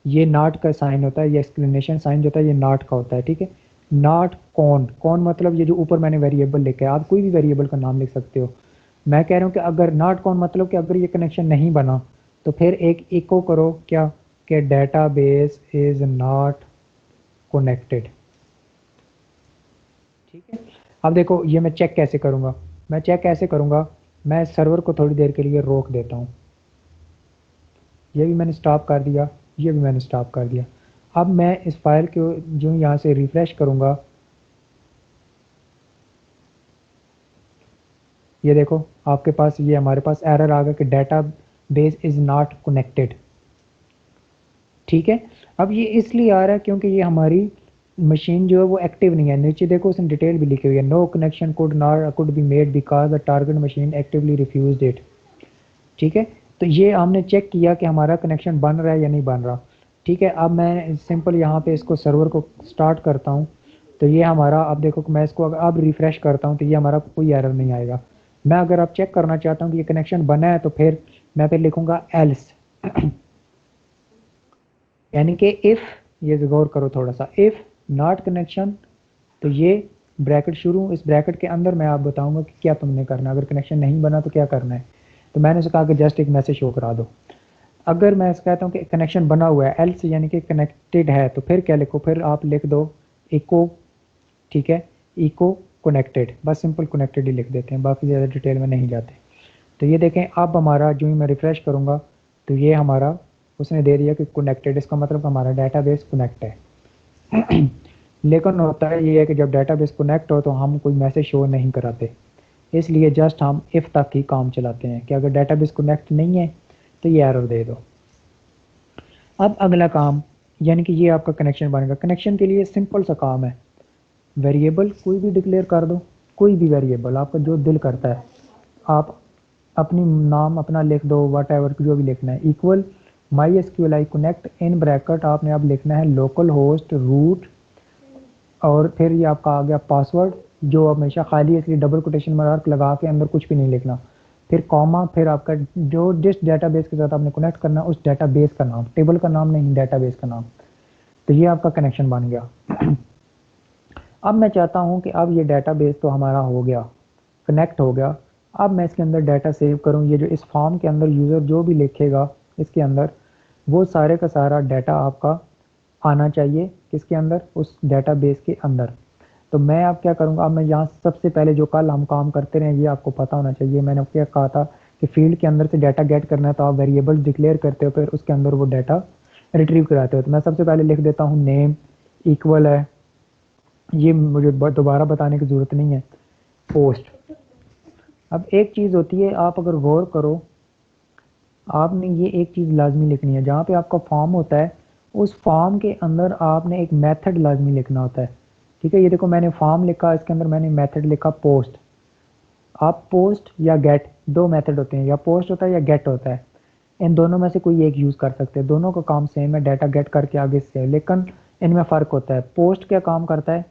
ये नॉट का साइन होता है, ये एक्सक्लेमेशन साइन जो होता है ये नॉट का होता है, ठीक है। नॉट कॉन, कॉन मतलब ये जो ऊपर मैंने वेरिएबल लिखा है, आप कोई भी वेरिएबल का नाम लिख सकते हो। मैं कह रहा हूँ कि अगर नॉट कॉन मतलब कि अगर ये कनेक्शन नहीं बना, तो फिर एक इको करो क्या, कि डेटाबेस इज नॉट कनेक्टेड, ठीक है। अब देखो ये मैं चेक कैसे करूँगा, मैं चेक कैसे करूँगा, मैं सर्वर को थोड़ी देर के लिए रोक देता हूँ। ये भी मैंने स्टॉप कर दिया, ये भी मैंने स्टॉप कर दिया। अब मैं इस फाइल को जो यहाँ से रिफ्रेश करूँगा, ये देखो आपके पास ये हमारे पास एरर आ गया कि data base is not connected, ठीक है। अब ये इसलिए आ रहा है क्योंकि ये हमारी मशीन जो है वो एक्टिव नहीं है। नीचे देखो उसने डिटेल भी लिखी हुई है, no connection could be made because the target machine actively refused it, ठीक है। तो ये हमने चेक किया कि हमारा कनेक्शन बन रहा है या नहीं बन रहा, ठीक है। अब मैं सिंपल यहाँ पे इसको सर्वर को स्टार्ट करता हूँ, तो ये हमारा, अब देखो कि मैं इसको अगर अब रिफ्रेश करता हूँ तो ये हमारा कोई एरर नहीं आएगा। मैं अगर आप चेक करना चाहता हूँ कि ये कनेक्शन बना है, तो फिर मैं फिर लिखूंगा एल्स यानी कि इफ़, ये गौर करो थोड़ा सा, इफ़ नॉट कनेक्शन, तो ये ब्रैकेट शुरू, इस ब्रैकेट के अंदर मैं आप बताऊंगा कि क्या तुमने करना है, अगर कनेक्शन नहीं बना तो क्या करना है। तो मैंने उसे कहा कि जस्ट एक मैसेज शो करा दो। अगर मैं कहता हूँ कि कनेक्शन बना हुआ है, एल्स यानी कि कनेक्टेड है, तो फिर क्या लिखो, फिर आप लिख दो इको, ठीक है, इको कनेक्टेड, बस सिंपल कनेक्टेड ही लिख देते हैं, बाकी ज़्यादा डिटेल में नहीं जाते। तो ये देखें अब हमारा जो ही मैं रिफ़्रेश करूँगा तो ये हमारा उसने दे दिया कि कनेक्टेड, इसका मतलब हमारा डेटाबेस कनेक्ट है। लेकिन होता है ये है कि जब डेटाबेस कनेक्ट हो तो हम कोई मैसेज शो नहीं कराते, इसलिए जस्ट हम इफ़ तक ही काम चलाते हैं कि अगर डेटाबेस कनेक्ट नहीं है तो ये एरर दे दो। अब अगला काम, यानी कि ये आपका कनेक्शन बनेगा। कनेक्शन के लिए सिंपल सा काम है, वेरिएबल कोई भी डिक्लेयर कर दो, कोई भी वेरिएबल आपका जो दिल करता है, आप अपनी नाम अपना लिख दो, वट एवर जो भी लिखना है, equal my S Q L I connect, in bracket आपने अब लिखना है लोकल होस्ट रूट, और फिर ये आपका आ गया पासवर्ड जो हमेशा खाली है, इसलिए डबल कोटेशन मार्क लगा के अंदर कुछ भी नहीं लिखना, फिर कॉमा, फिर आपका जो जिस डेटाबेस के साथ आपने कनेक्ट करना है उस डेटाबेस का नाम, टेबल का नाम नहीं, डेटाबेस का नाम। तो ये आपका कनेक्शन बन गया। अब मैं चाहता हूँ कि अब ये डेटाबेस तो हमारा हो गया, कनेक्ट हो गया। अब मैं इसके अंदर डाटा सेव करूँ, ये जो इस फॉर्म के अंदर यूज़र जो भी लिखेगा इसके अंदर, वो सारे का सारा डाटा आपका आना चाहिए किसके अंदर, उस डेटाबेस के अंदर। तो मैं अब क्या करूँगा, अब मैं यहाँ सबसे पहले जो कल हम काम करते रहे ये आपको पता होना चाहिए। मैंने क्या कहा था कि फील्ड के अंदर से डाटा गेट करना है, तो आप वेरिएबल डिक्लेयर करते हो, फिर उसके अंदर वो डाटा रिट्रीव कराते हो। तो मैं सबसे पहले लिख देता हूँ नेम इक्वल है, ये मुझे दोबारा बताने की ज़रूरत नहीं है, पोस्ट। अब एक चीज़ होती है, आप अगर गौर करो, आपने ये एक चीज़ लाजमी लिखनी है, जहाँ पे आपका फॉर्म होता है उस फॉर्म के अंदर आपने एक मेथड लाजमी लिखना होता है, ठीक है। ये देखो मैंने फॉर्म लिखा, इसके अंदर मैंने मेथड लिखा पोस्ट। आप पोस्ट या गेट, दो मेथड होते हैं, या पोस्ट होता है या गेट होता है, इन दोनों में से कोई एक यूज़ कर सकते हैं, दोनों का काम सेम है, डाटा गेट करके आगे से, लेकिन इनमें फ़र्क होता है। पोस्ट क्या काम करता है,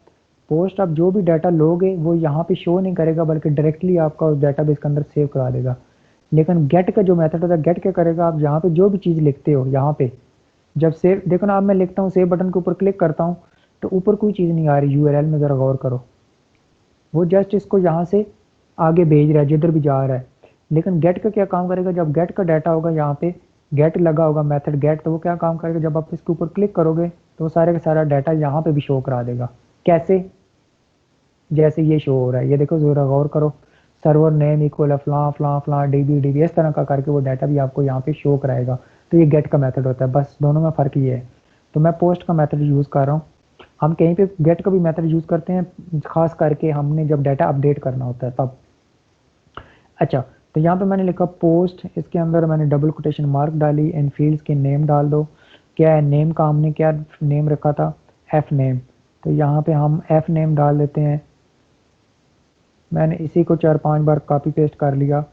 पोस्ट आप जो भी डाटा लोगे वो यहाँ पे शो नहीं करेगा, बल्कि डायरेक्टली आपका उस डाटाबेस के अंदर सेव करा देगा। लेकिन गेट का जो मेथड होता है, गेट क्या करेगा, आप यहाँ पे जो भी चीज़ लिखते हो यहाँ पे, जब सेव देखो ना, अब मैं लिखता हूँ सेव बटन के ऊपर क्लिक करता हूँ तो ऊपर कोई चीज़ नहीं आ रही यूआरएल में, ज़रा गौर करो। वो जस्ट इसको यहाँ से आगे भेज रहा है जिधर भी जा रहा है। लेकिन गेट का क्या काम करेगा, जब गेट का डाटा होगा यहाँ पे गेट लगा होगा मेथड गेट, तो वो क्या काम करेगा, जब आप इसके ऊपर क्लिक करोगे तो वो सारे का सारा डाटा यहाँ पे भी शो करा देगा। कैसे, जैसे ये शो हो रहा है, ये देखो ज़रा गौर करो, सर्वर नेम इक्वल फलां फलां फलां डीबी डीबी, इस तरह का करके वो डाटा भी आपको यहाँ पे शो कराएगा। तो ये गेट का मेथड होता है, बस दोनों में फ़र्क ये है। तो मैं पोस्ट का मेथड यूज़ कर रहा हूँ। हम कहीं पे गेट का भी मेथड यूज़ करते हैं, खास करके हमने जब डाटा अपडेट करना होता है तब। अच्छा, तो यहाँ पे मैंने लिखा पोस्ट, इसके अंदर मैंने डबल कोटेशन मार्क डाली, इन फील्ड्स के नेम डाल दो। क्या है नेम का, हमने क्या नेम रखा था, एफ नेम, तो यहाँ पे हम एफ नेम डाल देते हैं। मैंने इसी को 4-5 बार कॉपी पेस्ट कर लिया।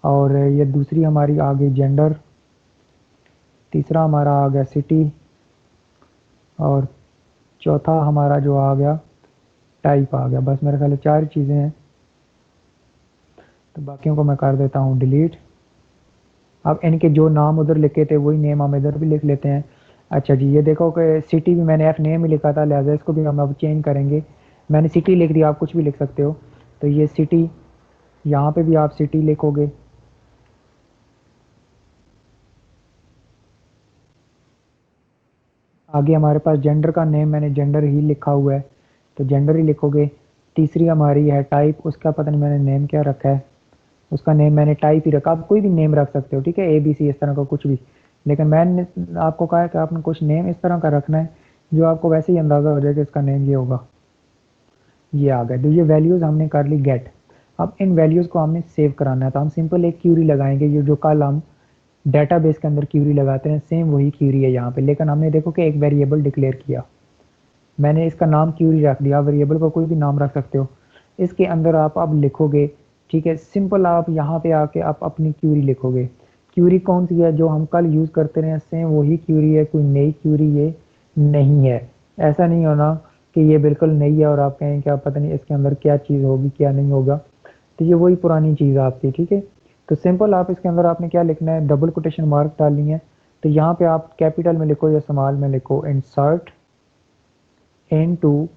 और ये दूसरी हमारी आ गई जेंडर, तीसरा हमारा आ गया सिटी, और चौथा हमारा जो आ गया टाइप आ गया। बस मेरे ख्याल से 4 चीज़ें हैं, तो बाकियों को मैं कर देता हूँ डिलीट। अब इनके जो नाम उधर लिखे थे वही नेम हम इधर भी लिख लेते हैं। अच्छा जी, ये देखो कि सिटी भी मैंने एफ नेम ही लिखा था, लिहाजा इसको भी हम अब चेंज करेंगे। मैंने सिटी लिख दिया, आप कुछ भी लिख सकते हो। तो ये सिटी, यहाँ पे भी आप सिटी लिखोगे। आगे हमारे पास जेंडर का नेम, मैंने जेंडर ही लिखा हुआ है, तो जेंडर ही लिखोगे। तीसरी हमारी है टाइप, उसका पता नहीं मैंने नेम क्या रखा है, उसका नेम मैंने टाइप ही रखा। आप कोई भी नेम रख सकते हो, ठीक है, ए बी सी इस तरह का कुछ भी। लेकिन मैंने आपको कहा है कि आपने कुछ नेम इस तरह का रखना है जो आपको वैसे ही अंदाज़ा हो जाए कि इसका नेम ये होगा। ये आ गया, तो ये वैल्यूज़ हमने कर ली गेट। अब इन वैल्यूज़ को हमने सेव कराना है, तो हम सिंपल एक क्यूरी लगाएंगे। ये जो कल हम डेटाबेस के अंदर क्यूरी लगाते हैं, सेम वही क्यूरी है यहाँ पे, लेकिन हमने देखो कि एक वेरिएबल डिक्लेयर किया। मैंने इसका नाम क्यूरी रख दिया, वेरिएबल को कोई भी नाम रख सकते हो। इसके अंदर आप अब लिखोगे, ठीक है, सिंपल आप यहाँ पे आके आप अपनी क्यूरी लिखोगे। क्यूरी कौन सी है, जो हम कल यूज़ करते रहे, सेम वही क्यूरी है, कोई नई क्यूरी ये नहीं है। ऐसा नहीं होना कि ये बिल्कुल नई है और आप कहें कि आप पता नहीं इसके अंदर क्या चीज़ होगी क्या नहीं होगा, तो ये वही पुरानी चीज़ आपकी, ठीक है। तो सिंपल आप इसके अंदर आपने क्या लिखना है, डबल कोटेशन मार्क डालनी है। तो यहाँ पे आप कैपिटल में लिखो या स्मॉल में लिखो, इंसर्ट इनटू,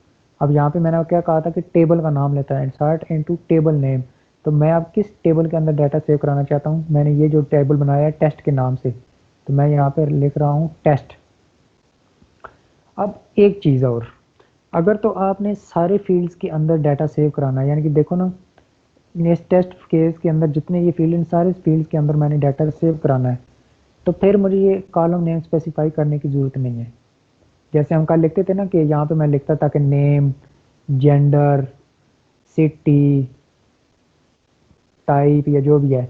अब यहाँ पे मैंने क्या कहा था कि टेबल का नाम लेता है, इंसर्ट इनटू टेबल नेम। तो मैं अब किस टेबल के अंदर डाटा सेव कराना चाहता हूँ, मैंने ये जो टेबल बनाया है टेस्ट के नाम से, तो मैं यहाँ पर लिख रहा हूँ टेस्ट। अब एक चीज़ और, अगर तो आपने सारे फील्ड्स के अंदर डाटा सेव कराना है, यानी कि देखो ना, इस टेस्ट केस के अंदर जितने ये फील्ड, इन सारे फील्ड्स के अंदर मैंने डाटा सेव कराना है, तो फिर मुझे ये कॉलम नेम स्पेसिफाई करने की ज़रूरत नहीं है। जैसे हम कल लिखते थे ना कि यहाँ पे मैं लिखता था कि नेम, जेंडर, सिटी, टाइप या जो भी है,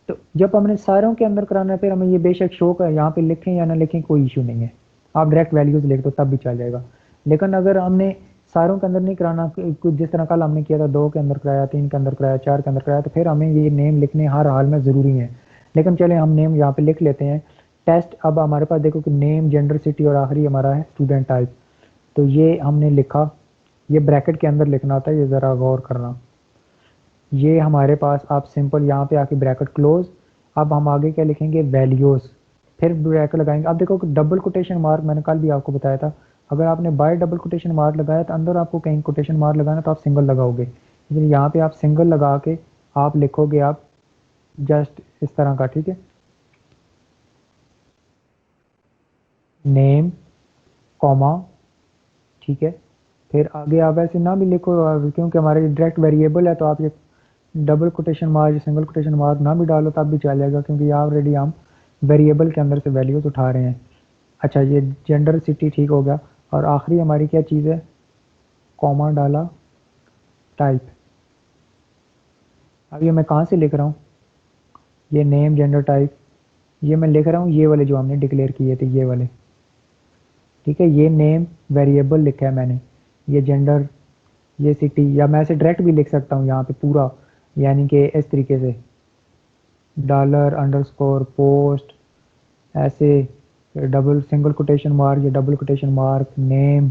तो जब हमने सारों के अंदर कराना है फिर हमें ये बेशक शो का यहाँ पे लिखें या ना लिखें कोई इशू नहीं है, आप डायरेक्ट वैल्यूज लिख दो तब भी चल जाएगा। लेकिन अगर हमने सारों के अंदर नहीं कराना, कुछ जिस तरह कल हमने किया था, 2 के अंदर कराया, 3 के अंदर कराया, 4 के अंदर कराया, तो फिर हमें ये नेम लिखने हर हाल में ज़रूरी है। लेकिन चले हम नेम यहाँ पे लिख लेते हैं टेस्ट। अब हमारे पास देखो कि नेम, जेंडर, सिटी और आखिरी हमारा है स्टूडेंट टाइप, तो ये हमने लिखा, ये ब्रैकेट के अंदर लिखना होता है, ये ज़रा गौर करना। ये हमारे पास, आप सिंपल यहाँ पे आके ब्रैकेट क्लोज। अब हम आगे क्या लिखेंगे, वैल्यूज़, फिर ब्रैकेट लगाएंगे। अब देखो कि डबल कोटेशन मार्क मैंने कल भी आपको बताया था, अगर आपने बाय डबल कोटेशन मार्क लगाया तो अंदर आपको कहीं कोटेशन मार्क लगाना तो आप सिंगल लगाओगे, लेकिन यहाँ पे आप सिंगल लगा के आप लिखोगे, आप जस्ट इस तरह का, ठीक है, नेम कॉमा, ठीक है। फिर आगे आप ऐसे ना भी लिखो, क्योंकि हमारे डायरेक्ट वेरिएबल है, तो आप ये double quotation mark, single quotation mark ना भी डालो तब भी चल जाएगा, क्योंकि ऑलरेडी हम वेरिएबल के अंदर से वैल्यूज उठा रहे हैं। अच्छा, ये जेंडर, सिटी ठीक हो गया, और आखिरी हमारी क्या चीज़ है, कॉमा डाला, टाइप। अब ये मैं कहाँ से लिख रहा हूँ, ये नेम, जेंडर, टाइप, ये मैं लिख रहा हूँ ये वाले जो हमने डिक्लेयर किए थे, ये वाले, ठीक है। ये नेम वेरिएबल लिखा है मैंने, ये जेंडर, ये सिटी, या मैं ऐसे डायरेक्ट भी लिख सकता हूँ यहाँ पे पूरा, यानी कि इस तरीके से डॉलर अंडरस्कोर पोस्ट, ऐसे डबल सिंगल कोटेशन मार्क, ये डबल कोटेशन मार्क, नेम,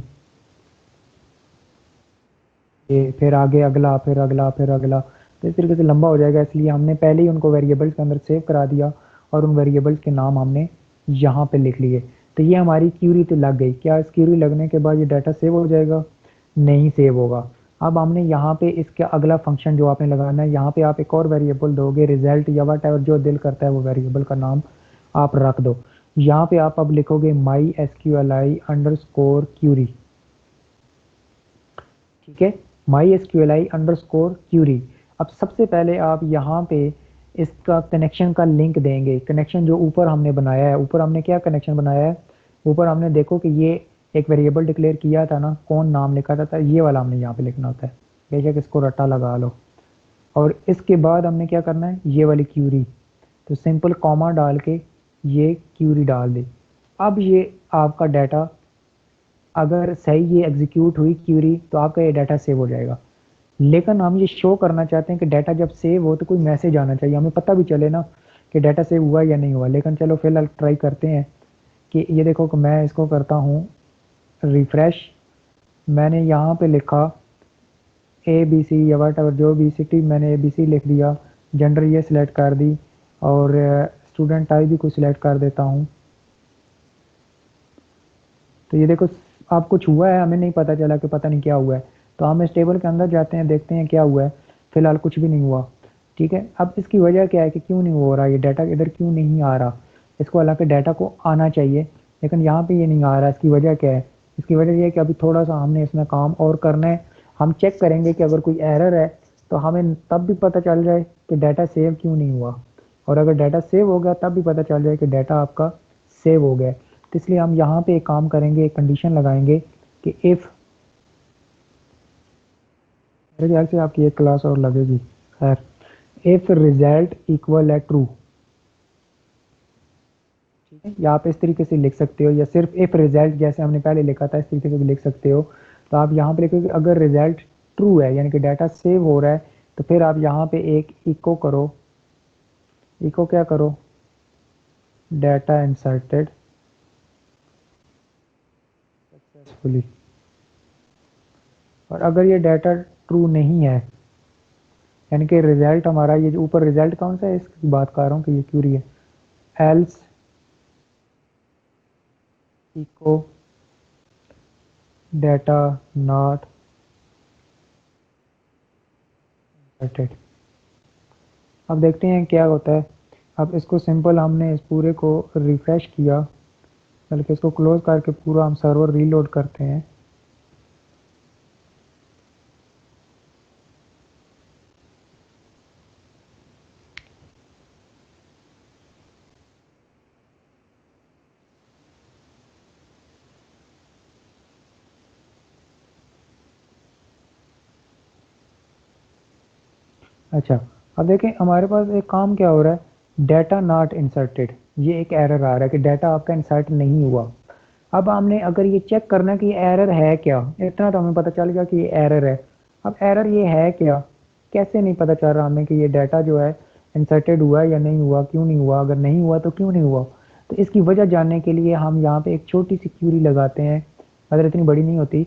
ये फिर आगे अगला, फिर अगला, फिर अगला, तो इस तरीके से लंबा हो जाएगा। इसलिए हमने पहले ही उनको वेरिएबल्स के अंदर सेव करा दिया और उन वेरिएबल्स के नाम हमने यहाँ पे लिख लिए। तो ये हमारी क्यूरी तो लग गई। क्या इस क्यूरी लगने के बाद ये डाटा सेव हो जाएगा? नहीं सेव होगा। अब हमने यहाँ पे इसका अगला फंक्शन जो आपने लगाना है, यहाँ पे आप एक और वेरिएबल दोगे, रिजल्ट या वट एवर जो दिल करता है वो वेरिएबल का नाम आप रख दो। यहाँ पे आप अब लिखोगे माई एसक्यूएलआई अंडरस्कोर क्यूरी। ठीक है, माई एसक्यूएलआई अंडरस्कोर क्यूरी। अब सबसे पहले आप यहाँ पे इसका कनेक्शन का लिंक देंगे। कनेक्शन जो ऊपर हमने बनाया है, ऊपर हमने क्या कनेक्शन बनाया है, ऊपर हमने देखो कि ये एक वेरिएबल डिक्लेयर किया था ना, कौन नाम लिखा था, ये वाला हमने यहाँ पे लिखना होता है। बेशक इसको रट्टा लगा लो। और इसके बाद हमने क्या करना है, ये वाली क्यूरी, तो सिंपल कॉमा डाल के ये क्यूरी डाल दी। अब ये आपका डाटा अगर सही ये एग्जीक्यूट हुई क्यूरी तो आपका ये डाटा सेव हो जाएगा। लेकिन हम ये शो करना चाहते हैं कि डाटा जब सेव हो तो कोई मैसेज आना चाहिए, हमें पता भी चले ना कि डाटा सेव हुआ या नहीं हुआ। लेकिन चलो फिलहाल ट्राई करते हैं कि ये देखो कि मैं इसको करता हूँ रिफ्रेश। मैंने यहाँ पे लिखा ए बी सी या वट एवर जो भी सिटी, मैंने ए बी सी लिख दिया, जेंडर ये सिलेक्ट कर दी और स्टूडेंट टाइप भी कुछ सिलेक्ट कर देता हूँ। तो ये देखो अब कुछ हुआ है, हमें नहीं पता चला कि पता नहीं क्या हुआ है। तो हम इस टेबल के अंदर जाते हैं, देखते हैं क्या हुआ है। फिलहाल कुछ भी नहीं हुआ। ठीक है, अब इसकी वजह क्या है कि क्यों नहीं हो रहा, ये डाटा इधर क्यों नहीं आ रहा। इसको हालांकि डाटा को आना चाहिए लेकिन यहाँ पे ये नहीं आ रहा। इसकी वजह क्या है? इसकी वजह ये है कि अभी थोड़ा सा हमने इसमें काम और करना है। हम चेक करेंगे कि अगर कोई एरर है तो हमें तब भी पता चल जाए कि डाटा सेव क्यों नहीं हुआ, और अगर डाटा सेव हो गया तब भी पता चल जाए कि डाटा आपका सेव हो गया। तो इसलिए हम यहाँ पे एक काम करेंगे, एक कंडीशन लगाएंगे कि इफ़, मेरे ख्याल से आपकी एक क्लास और लगेगी, खैर, इफ़ रिजल्ट इक्वल है ट्रू। ठीक है, या आप इस तरीके से लिख सकते हो, या सिर्फ इफ रिजल्ट जैसे हमने पहले लिखा था इस तरीके से भी लिख सकते हो। तो आप यहाँ पे लिखोगे अगर रिजल्ट ट्रू है यानी कि डाटा सेव हो रहा है, तो फिर आप यहाँ पे एक इको करो। इको क्या करो? Data inserted successfully. और अगर ये डाटा ट्रू नहीं है यानी कि रिजल्ट हमारा, ये जो ऊपर रिजल्ट कौन सा है इसकी बात कर रहा हूँ कि ये क्यूरी है, else echo data not inserted. अब देखते हैं क्या होता है। अब इसको सिंपल हमने इस पूरे को रिफ्रेश किया, बल्कि इसको क्लोज करके पूरा हम सर्वर रीलोड करते हैं। अच्छा, अब देखें हमारे पास एक काम क्या हो रहा है, डाटा नॉट इंसर्टेड, ये एक एरर आ रहा है कि डाटा आपका इंसर्ट नहीं हुआ। अब हमने अगर ये चेक करना है कि ये एरर है क्या, इतना तो हमें पता चल गया कि ये एरर है। अब एरर ये है क्या, कैसे नहीं पता चल रहा हमें कि ये डाटा जो है इंसर्टेड हुआ या नहीं हुआ, क्यों नहीं हुआ, अगर नहीं हुआ तो क्यों नहीं हुआ। तो इसकी वजह जानने के लिए हम यहाँ पे एक छोटी सी क्यूरी लगाते हैं, मतलब इतनी बड़ी नहीं होती।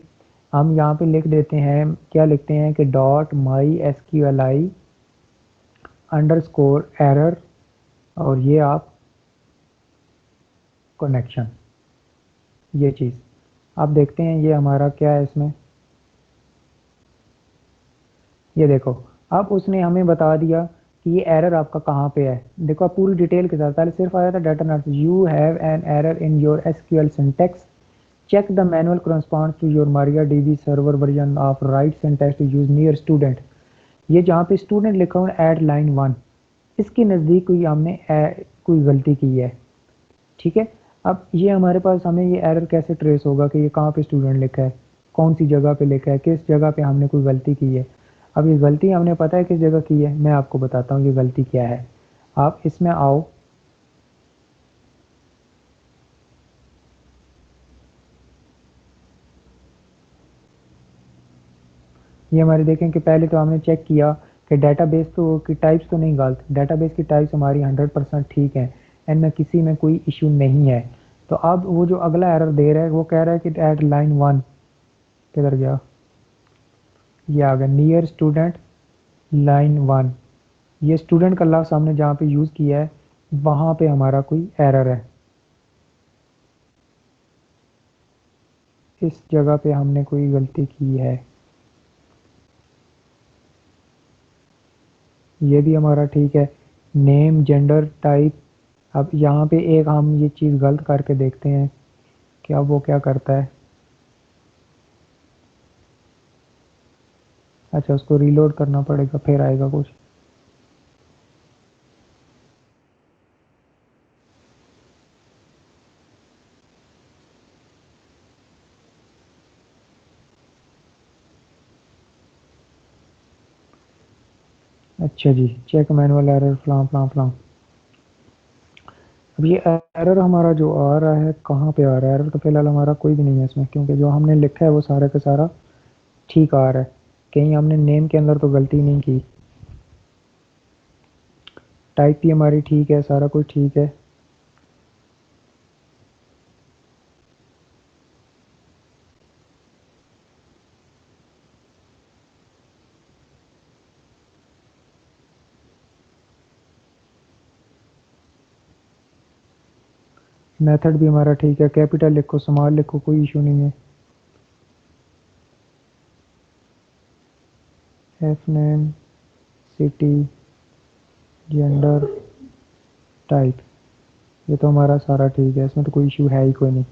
हम यहाँ पे लिख देते हैं, क्या लिखते हैं कि डॉट माई एस क्यू एल आई अंडरस्कोर एरर, और ये आप कनेक्शन, ये चीज़ आप देखते हैं ये हमारा क्या है इसमें। ये देखो अब उसने हमें बता दिया कि ये एरर आपका कहाँ पे है। देखो आप पूरी डिटेल के साथ, पहले सिर्फ आया था data not, you have an error in your SQL syntax, check the manual corresponds to your MariaDB server version of right syntax to use near student. ये जहाँ पे स्टूडेंट लिखा हुआ है एड लाइन 1, इसके नज़दीक कोई हमने कोई गलती की है। ठीक है, अब ये हमारे पास, हमें ये एरर कैसे ट्रेस होगा कि ये कहाँ पे स्टूडेंट लिखा है, कौन सी जगह पे लिखा है, किस जगह पे हमने कोई गलती की है। अब ये गलती हमने पता है किस जगह की है, मैं आपको बताता हूँ ये गलती क्या है। आप इसमें आओ, ये हमारे देखें कि पहले तो हमने चेक किया कि डाटाबेस तो की टाइप्स तो नहीं गलत, डाटाबेस की टाइप्स हमारी 100% ठीक है, इनमें किसी में कोई इशू नहीं है। तो अब वो जो अगला एरर दे रहा है वो कह रहा है कि एट लाइन 1, किधर गया, ये आ गया नियर स्टूडेंट लाइन 1। ये स्टूडेंट का लफ्ज़ हमने जहाँ पे यूज़ किया है वहाँ पे हमारा कोई एरर है, इस जगह पे हमने कोई गलती की है। ये भी हमारा ठीक है। Name, gender, type. अब यहाँ पे एक हम ये चीज़ गलत करके देखते हैं कि अब वो क्या करता है। अच्छा, उसको रीलोड करना पड़ेगा फिर आएगा कुछ। अच्छा जी, चेक मैनुअल एरर फलां फलां फलां। अब ये एरर हमारा जो आ रहा है कहाँ पे आ रहा है? एरर तो फिलहाल हमारा कोई भी नहीं है इसमें, क्योंकि जो हमने लिखा है वो सारा का सारा ठीक आ रहा है। कहीं हमने नेम के अंदर तो गलती नहीं की। टाइप भी हमारी ठीक है, सारा कुछ ठीक है। मेथड भी हमारा ठीक है, कैपिटल लिखो स्मॉल लिखो कोई इशू नहीं है। F name, city, gender, type, ये तो हमारा सारा ठीक है, इसमें तो कोई इशू है ही कोई नहीं।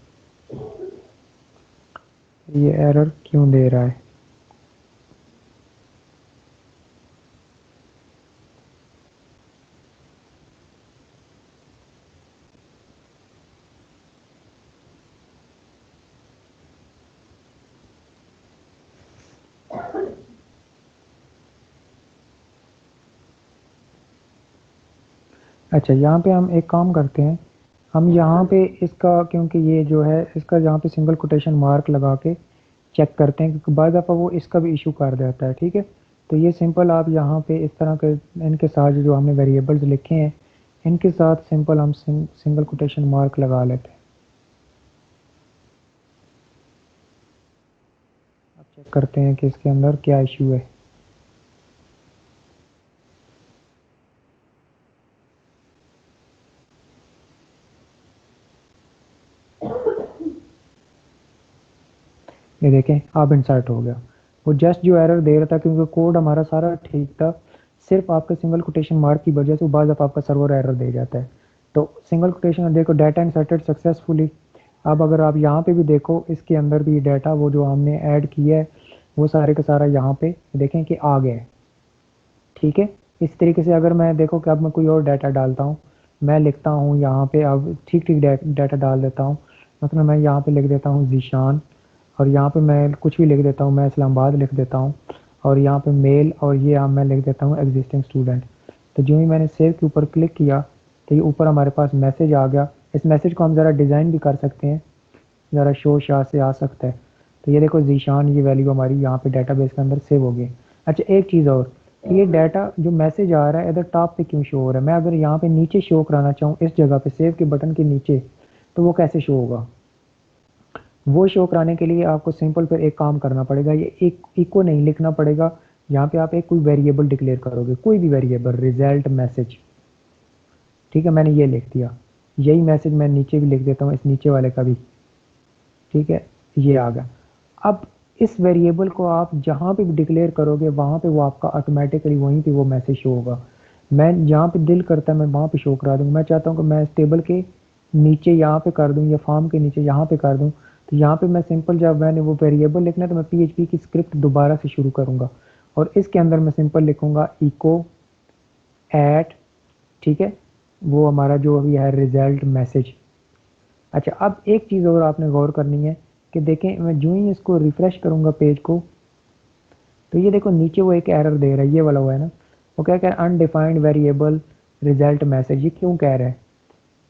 ये एरर क्यों दे रहा है? अच्छा, यहाँ पे हम एक काम करते हैं, हम यहाँ पे इसका, क्योंकि ये जो है इसका यहाँ पे सिंगल कोटेशन मार्क लगा के चेक करते हैं, क्योंकि बाद दफ़ा वो इसका भी इशू कर देता है। ठीक है, तो ये सिंपल आप यहाँ पे इस तरह के इनके साथ जो हमने वेरिएबल्स लिखे हैं इनके साथ सिंपल हम सिंगल कोटेशन मार्क लगा लेते हैं। अब चेक करते हैं कि इसके अंदर क्या इशू है। ये देखें, अब इंसर्ट हो गया। वो जस्ट जो एरर दे रहा था, क्योंकि कोड हमारा सारा ठीक था, सिर्फ आपके सिंगल कोटेशन मार्क की वजह से बाद दफ़ा आपका सर्वर एरर दे जाता है। तो सिंगल कोटेशन देखो, डाटा इंसर्टेड सक्सेसफुली। अब अगर आप यहाँ पे भी देखो, इसके अंदर भी डाटा वो जो हमने ऐड किया है वो सारे का सारा यहाँ पे देखें कि आ गया है। ठीक है, इस तरीके से अगर मैं देखो कि अब मैं कोई और डाटा डालता हूँ, मैं लिखता हूँ यहाँ पे, अब ठीक ठीक डाटा डाल देता हूँ। मतलब मैं यहाँ पे लिख देता हूँ जीशान, और यहाँ पे मैं कुछ भी लिख देता हूँ, मैं इस्लामाबाद लिख देता हूँ, और यहाँ पे मेल, और ये यहाँ मैं लिख देता हूँ एग्जिस्टिंग स्टूडेंट। तो जो ही मैंने सेव के ऊपर क्लिक किया तो ये ऊपर हमारे पास मैसेज आ गया। इस मैसेज को हम ज़रा डिज़ाइन भी कर सकते हैं, ज़रा शो शाह से आ सकता है। तो ये देखो ज़ीशान, ये वैल्यू हमारी यहाँ पे डेटाबेस के अंदर सेव हो गई। अच्छा, एक चीज़ और, ये डाटा जो मैसेज आ रहा है इधर टॉप पे क्यों शो हो रहा है? मैं अगर यहाँ पे नीचे शो कराना चाहूँ, इस जगह पे सेव के बटन के नीचे, तो वो कैसे शो होगा? वो शो कराने के लिए आपको सिंपल फिर एक काम करना पड़ेगा, ये एक इको नहीं लिखना पड़ेगा। यहाँ पे आप एक कोई वेरिएबल डिक्लेयर करोगे, कोई भी वेरिएबल, रिजल्ट मैसेज। ठीक है, मैंने ये लिख दिया। यही मैसेज मैं नीचे भी लिख देता हूँ, इस नीचे वाले का भी। ठीक है, ये आ गया। अब इस वेरिएबल को आप जहाँ पे भी डिक्लेयर करोगे वहाँ पे वो आपका ऑटोमेटिकली वहीं पे वो मैसेज शो होगा। मैं जहाँ पे दिल करता है मैं वहाँ पे शो करा दूँ। मैं चाहता हूँ कि मैं इस टेबल के नीचे यहाँ पे कर दूँ, या फॉर्म के नीचे यहाँ पे कर दूँ। तो यहाँ पे मैं सिंपल, जब मैंने वो वेरिएबल लिखना है तो मैं पीएचपी की स्क्रिप्ट दोबारा से शुरू करूँगा, और इसके अंदर मैं सिंपल लिखूँगा इको एट, ठीक है, वो हमारा जो अभी है रिजल्ट मैसेज। अच्छा, अब एक चीज़ और आपने गौर करनी है कि देखें, मैं जो ही इसको रिफ्रेश करूँगा पेज को, तो ये देखो नीचे वो एक एरर दे रहा है, ये वाला हुआ है ना। वो क्या कह रहा है? Undefined variable result message. ये क्यों कह रहा है?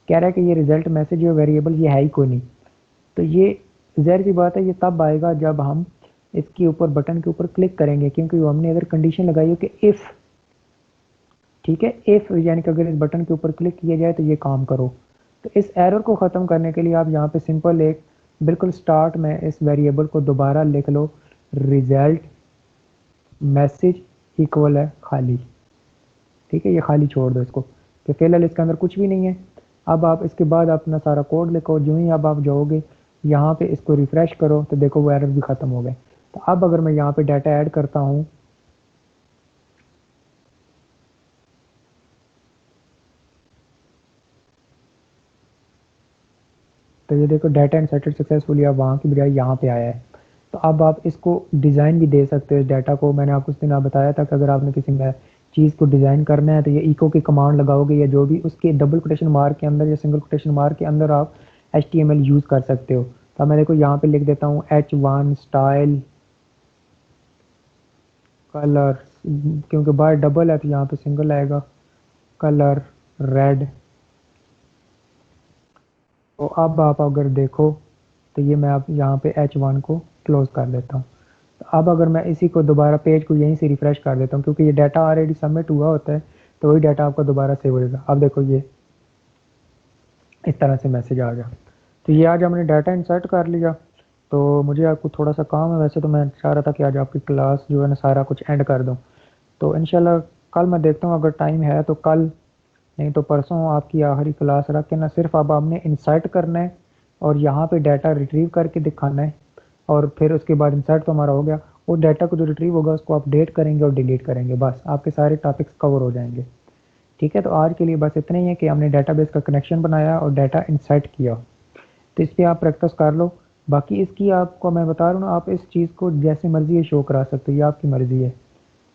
कह रहा है कि ये रिजल्ट मैसेज जो वेरिएबल ये है ही कोई नहीं। तो ये ज़ाहिर सी बात है, ये तब आएगा जब हम इसके ऊपर बटन के ऊपर क्लिक करेंगे, क्योंकि वो हमने अगर कंडीशन लगाई हो कि इफ़, ठीक है, इफ़ यानी कि अगर इस बटन के ऊपर क्लिक किया जाए तो ये काम करो। तो इस एरर को ख़त्म करने के लिए आप यहाँ पे सिंपल एक बिल्कुल स्टार्ट में इस वेरिएबल को दोबारा लिख लो, रिजल्ट मैसेज इक्वल है खाली, ठीक है, ये खाली छोड़ दो इसको कि फिलहाल इसके अंदर कुछ भी नहीं है। अब आप इसके बाद अपना सारा कोड लिखो, जो ही अब आप जाओगे यहाँ पे इसको रिफ्रेश करो तो देखो वो एरर भी ख़त्म हो गए। तो अब अगर मैं यहाँ पे डाटा ऐड करता हूँ तो ये देखो डाटा इंसर्टेड सक्सेसफुली अब वहाँ की बजाय यहाँ पे आया है। तो अब आप इसको डिज़ाइन भी दे सकते हो इस डाटा को। मैंने आपको उस दिन आप बताया था कि अगर आपने किसी में चीज़ को डिज़ाइन करना है तो ये इको की कमांड लगाओगे या जो भी उसके डबल कोटेशन मार्क के अंदर या सिंगल कोटेशन मार्क के अंदर आप HTML यूज़ कर सकते हो। तो अब मैं देखो यहाँ पे लिख देता हूँ H1 स्टाइल कलर, क्योंकि बार डबल है तो यहाँ पे सिंगल आएगा, कलर रेड। तो अब आप अगर देखो तो ये मैं आप यहाँ पे H1 को क्लोज कर देता हूँ। तो अब अगर मैं इसी को दोबारा पेज को यहीं से रिफ्रेश कर देता हूँ क्योंकि ये डाटा ऑलरेडी सबमिट हुआ होता है तो वही डाटा आपका दोबारा सेव होगा। अब देखो ये इस तरह से मैसेज आ गया। तो ये आज हमने डाटा इंसर्ट कर लिया। तो मुझे आपको थोड़ा सा काम है, वैसे तो मैं चाह रहा था कि आज आपकी क्लास जो है ना सारा कुछ एंड कर दूँ। तो इंशाल्लाह कल मैं देखता हूँ अगर टाइम है तो कल, नहीं तो परसों आपकी आखिरी क्लास रख के ना सिर्फ अब आपने इंसर्ट करना है और यहाँ पे डाटा रिट्रीव करके दिखाना है और फिर उसके बाद इंसर्ट तो हमारा हो गया। वो डाटा को जो रिट्रीव होगा उसको अपडेट करेंगे और डिलीट करेंगे, बस आपके सारे टॉपिक्स कवर हो जाएंगे। ठीक है, तो आज के लिए बस इतना ही है कि हमने डाटाबेस का कनेक्शन बनाया और डाटा इंसर्ट किया। तो इस पर आप प्रैक्टिस कर लो। बाकी इसकी आपको मैं बता रहा हूँ ना, आप इस चीज़ को जैसे मर्जी है शो करा सकते हो, ये आपकी मर्जी है।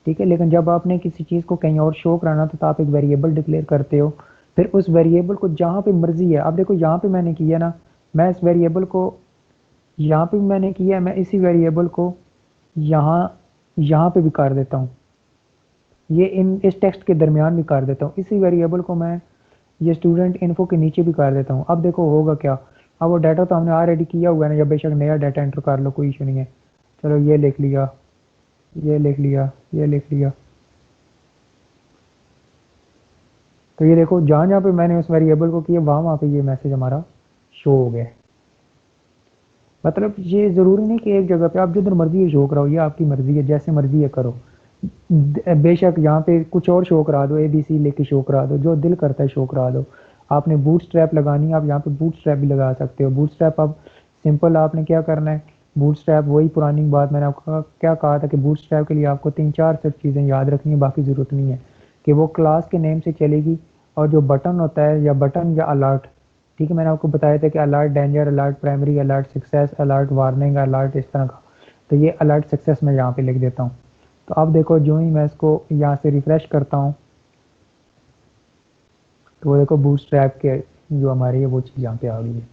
ठीक है, लेकिन जब आपने किसी चीज़ को कहीं और शो कराना तो आप एक वेरिएबल डिक्लेयर करते हो, फिर उस वेरिएबल को जहाँ पे मर्जी है, अब देखो यहाँ पे मैंने किया ना, मैं इस वेरिएबल को यहाँ पे भी मैंने किया है, मैं इसी वेरिएबल को यहाँ यहाँ पे भी कर देता हूँ, ये इन इस टेक्स्ट के दरमियान भी कर देता हूँ, इसी वेरिएबल को मैं ये स्टूडेंट इन्फो के नीचे भी कर देता हूँ। अब देखो होगा क्या, अब वो डाटा तो हमने ऑलरेडी किया हुआ है ना, या बेशक नया डाटा एंटर कर लो कोई इशू नहीं है। चलो ये लिख लिया, ये लिख लिया, ये लिख लिया। तो ये देखो जहाँ जहाँ पे मैंने उस वेरिएबल को किया वहाँ वहाँ पे ये मैसेज हमारा शो हो गया। मतलब ये ज़रूरी नहीं कि एक जगह पे आप जिधर मर्जी शो कराओ, ये आपकी मर्जी है, जैसे मर्जी है करो। बेशक यहाँ पे कुछ और शो करा दो, ABC लेके शो करा दो, जो दिल करता है शो करा दो। आपने बूट स्ट्रैप लगानी है, आप यहाँ पे बूट स्ट्रैप भी लगा सकते हो। बूट स्ट्रैप अब सिंपल आपने क्या करना है, बूट स्ट्रैप वही पुरानी बात मैंने आपको क्या कहा था कि बूट स्ट्रैप के लिए आपको 3-4 सिर्फ चीज़ें याद रखनी है, बाकी ज़रूरत नहीं है। कि वो क्लास के नेम से चलेगी और जो बटन होता है या बटन या अलर्ट, ठीक है, मैंने आपको बताया था कि alert danger, alert primary, alert success, alert warning, alert इस तरह का। तो ये अलर्ट सक्सेस मैं यहाँ पे लिख देता हूँ। तो अब देखो जो ही मैं इसको यहाँ से रिफ्रेश करता हूँ तो वो देखो बूटस्ट्रैप के जो हमारी है वो चीज़ यहाँ पे आ गई है।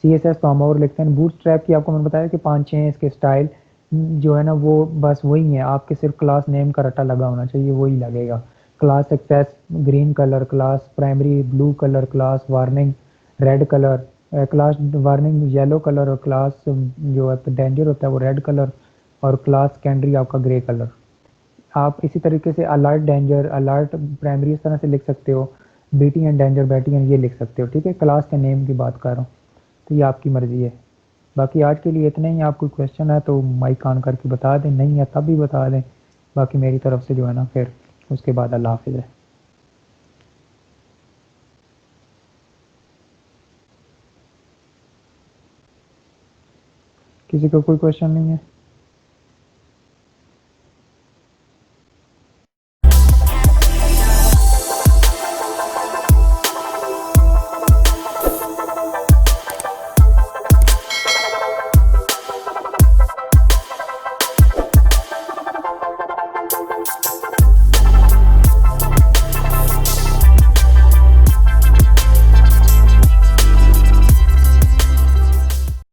CSS तो हम और लिखते हैं, बूटस्ट्रैप की आपको मैंने बताया कि 5-6 इसके स्टाइल जो है ना वो बस वही है, आपके सिर्फ क्लास नेम का रट्टा लगा होना चाहिए, वही लगेगा। Class success green colour, class primary blue colour, class warning red colour, class warning yellow colour और क्लास जो है डेंजर होता है वो रेड कलर और क्लास सेकेंडरी आपका ग्रे कलर। आप इसी तरीके से अलर्ट डेंजर, अलर्ट प्राइमरी इस तरह से लिख सकते हो, BT and danger Betty and ये लिख सकते हो। ठीक है, क्लास के नेम की बात कर रहा हूँ, तो ये आपकी मर्जी है। बाकी आज के लिए इतना ही। आप कोई क्वेश्चन है तो माइक ऑन करके बता दें, नहीं है तब भी बता दें। बाकी मेरी तरफ से जो है ना फिर उसके बाद अल्लाह हाफिज़ है। किसी का कोई क्वेश्चन नहीं है?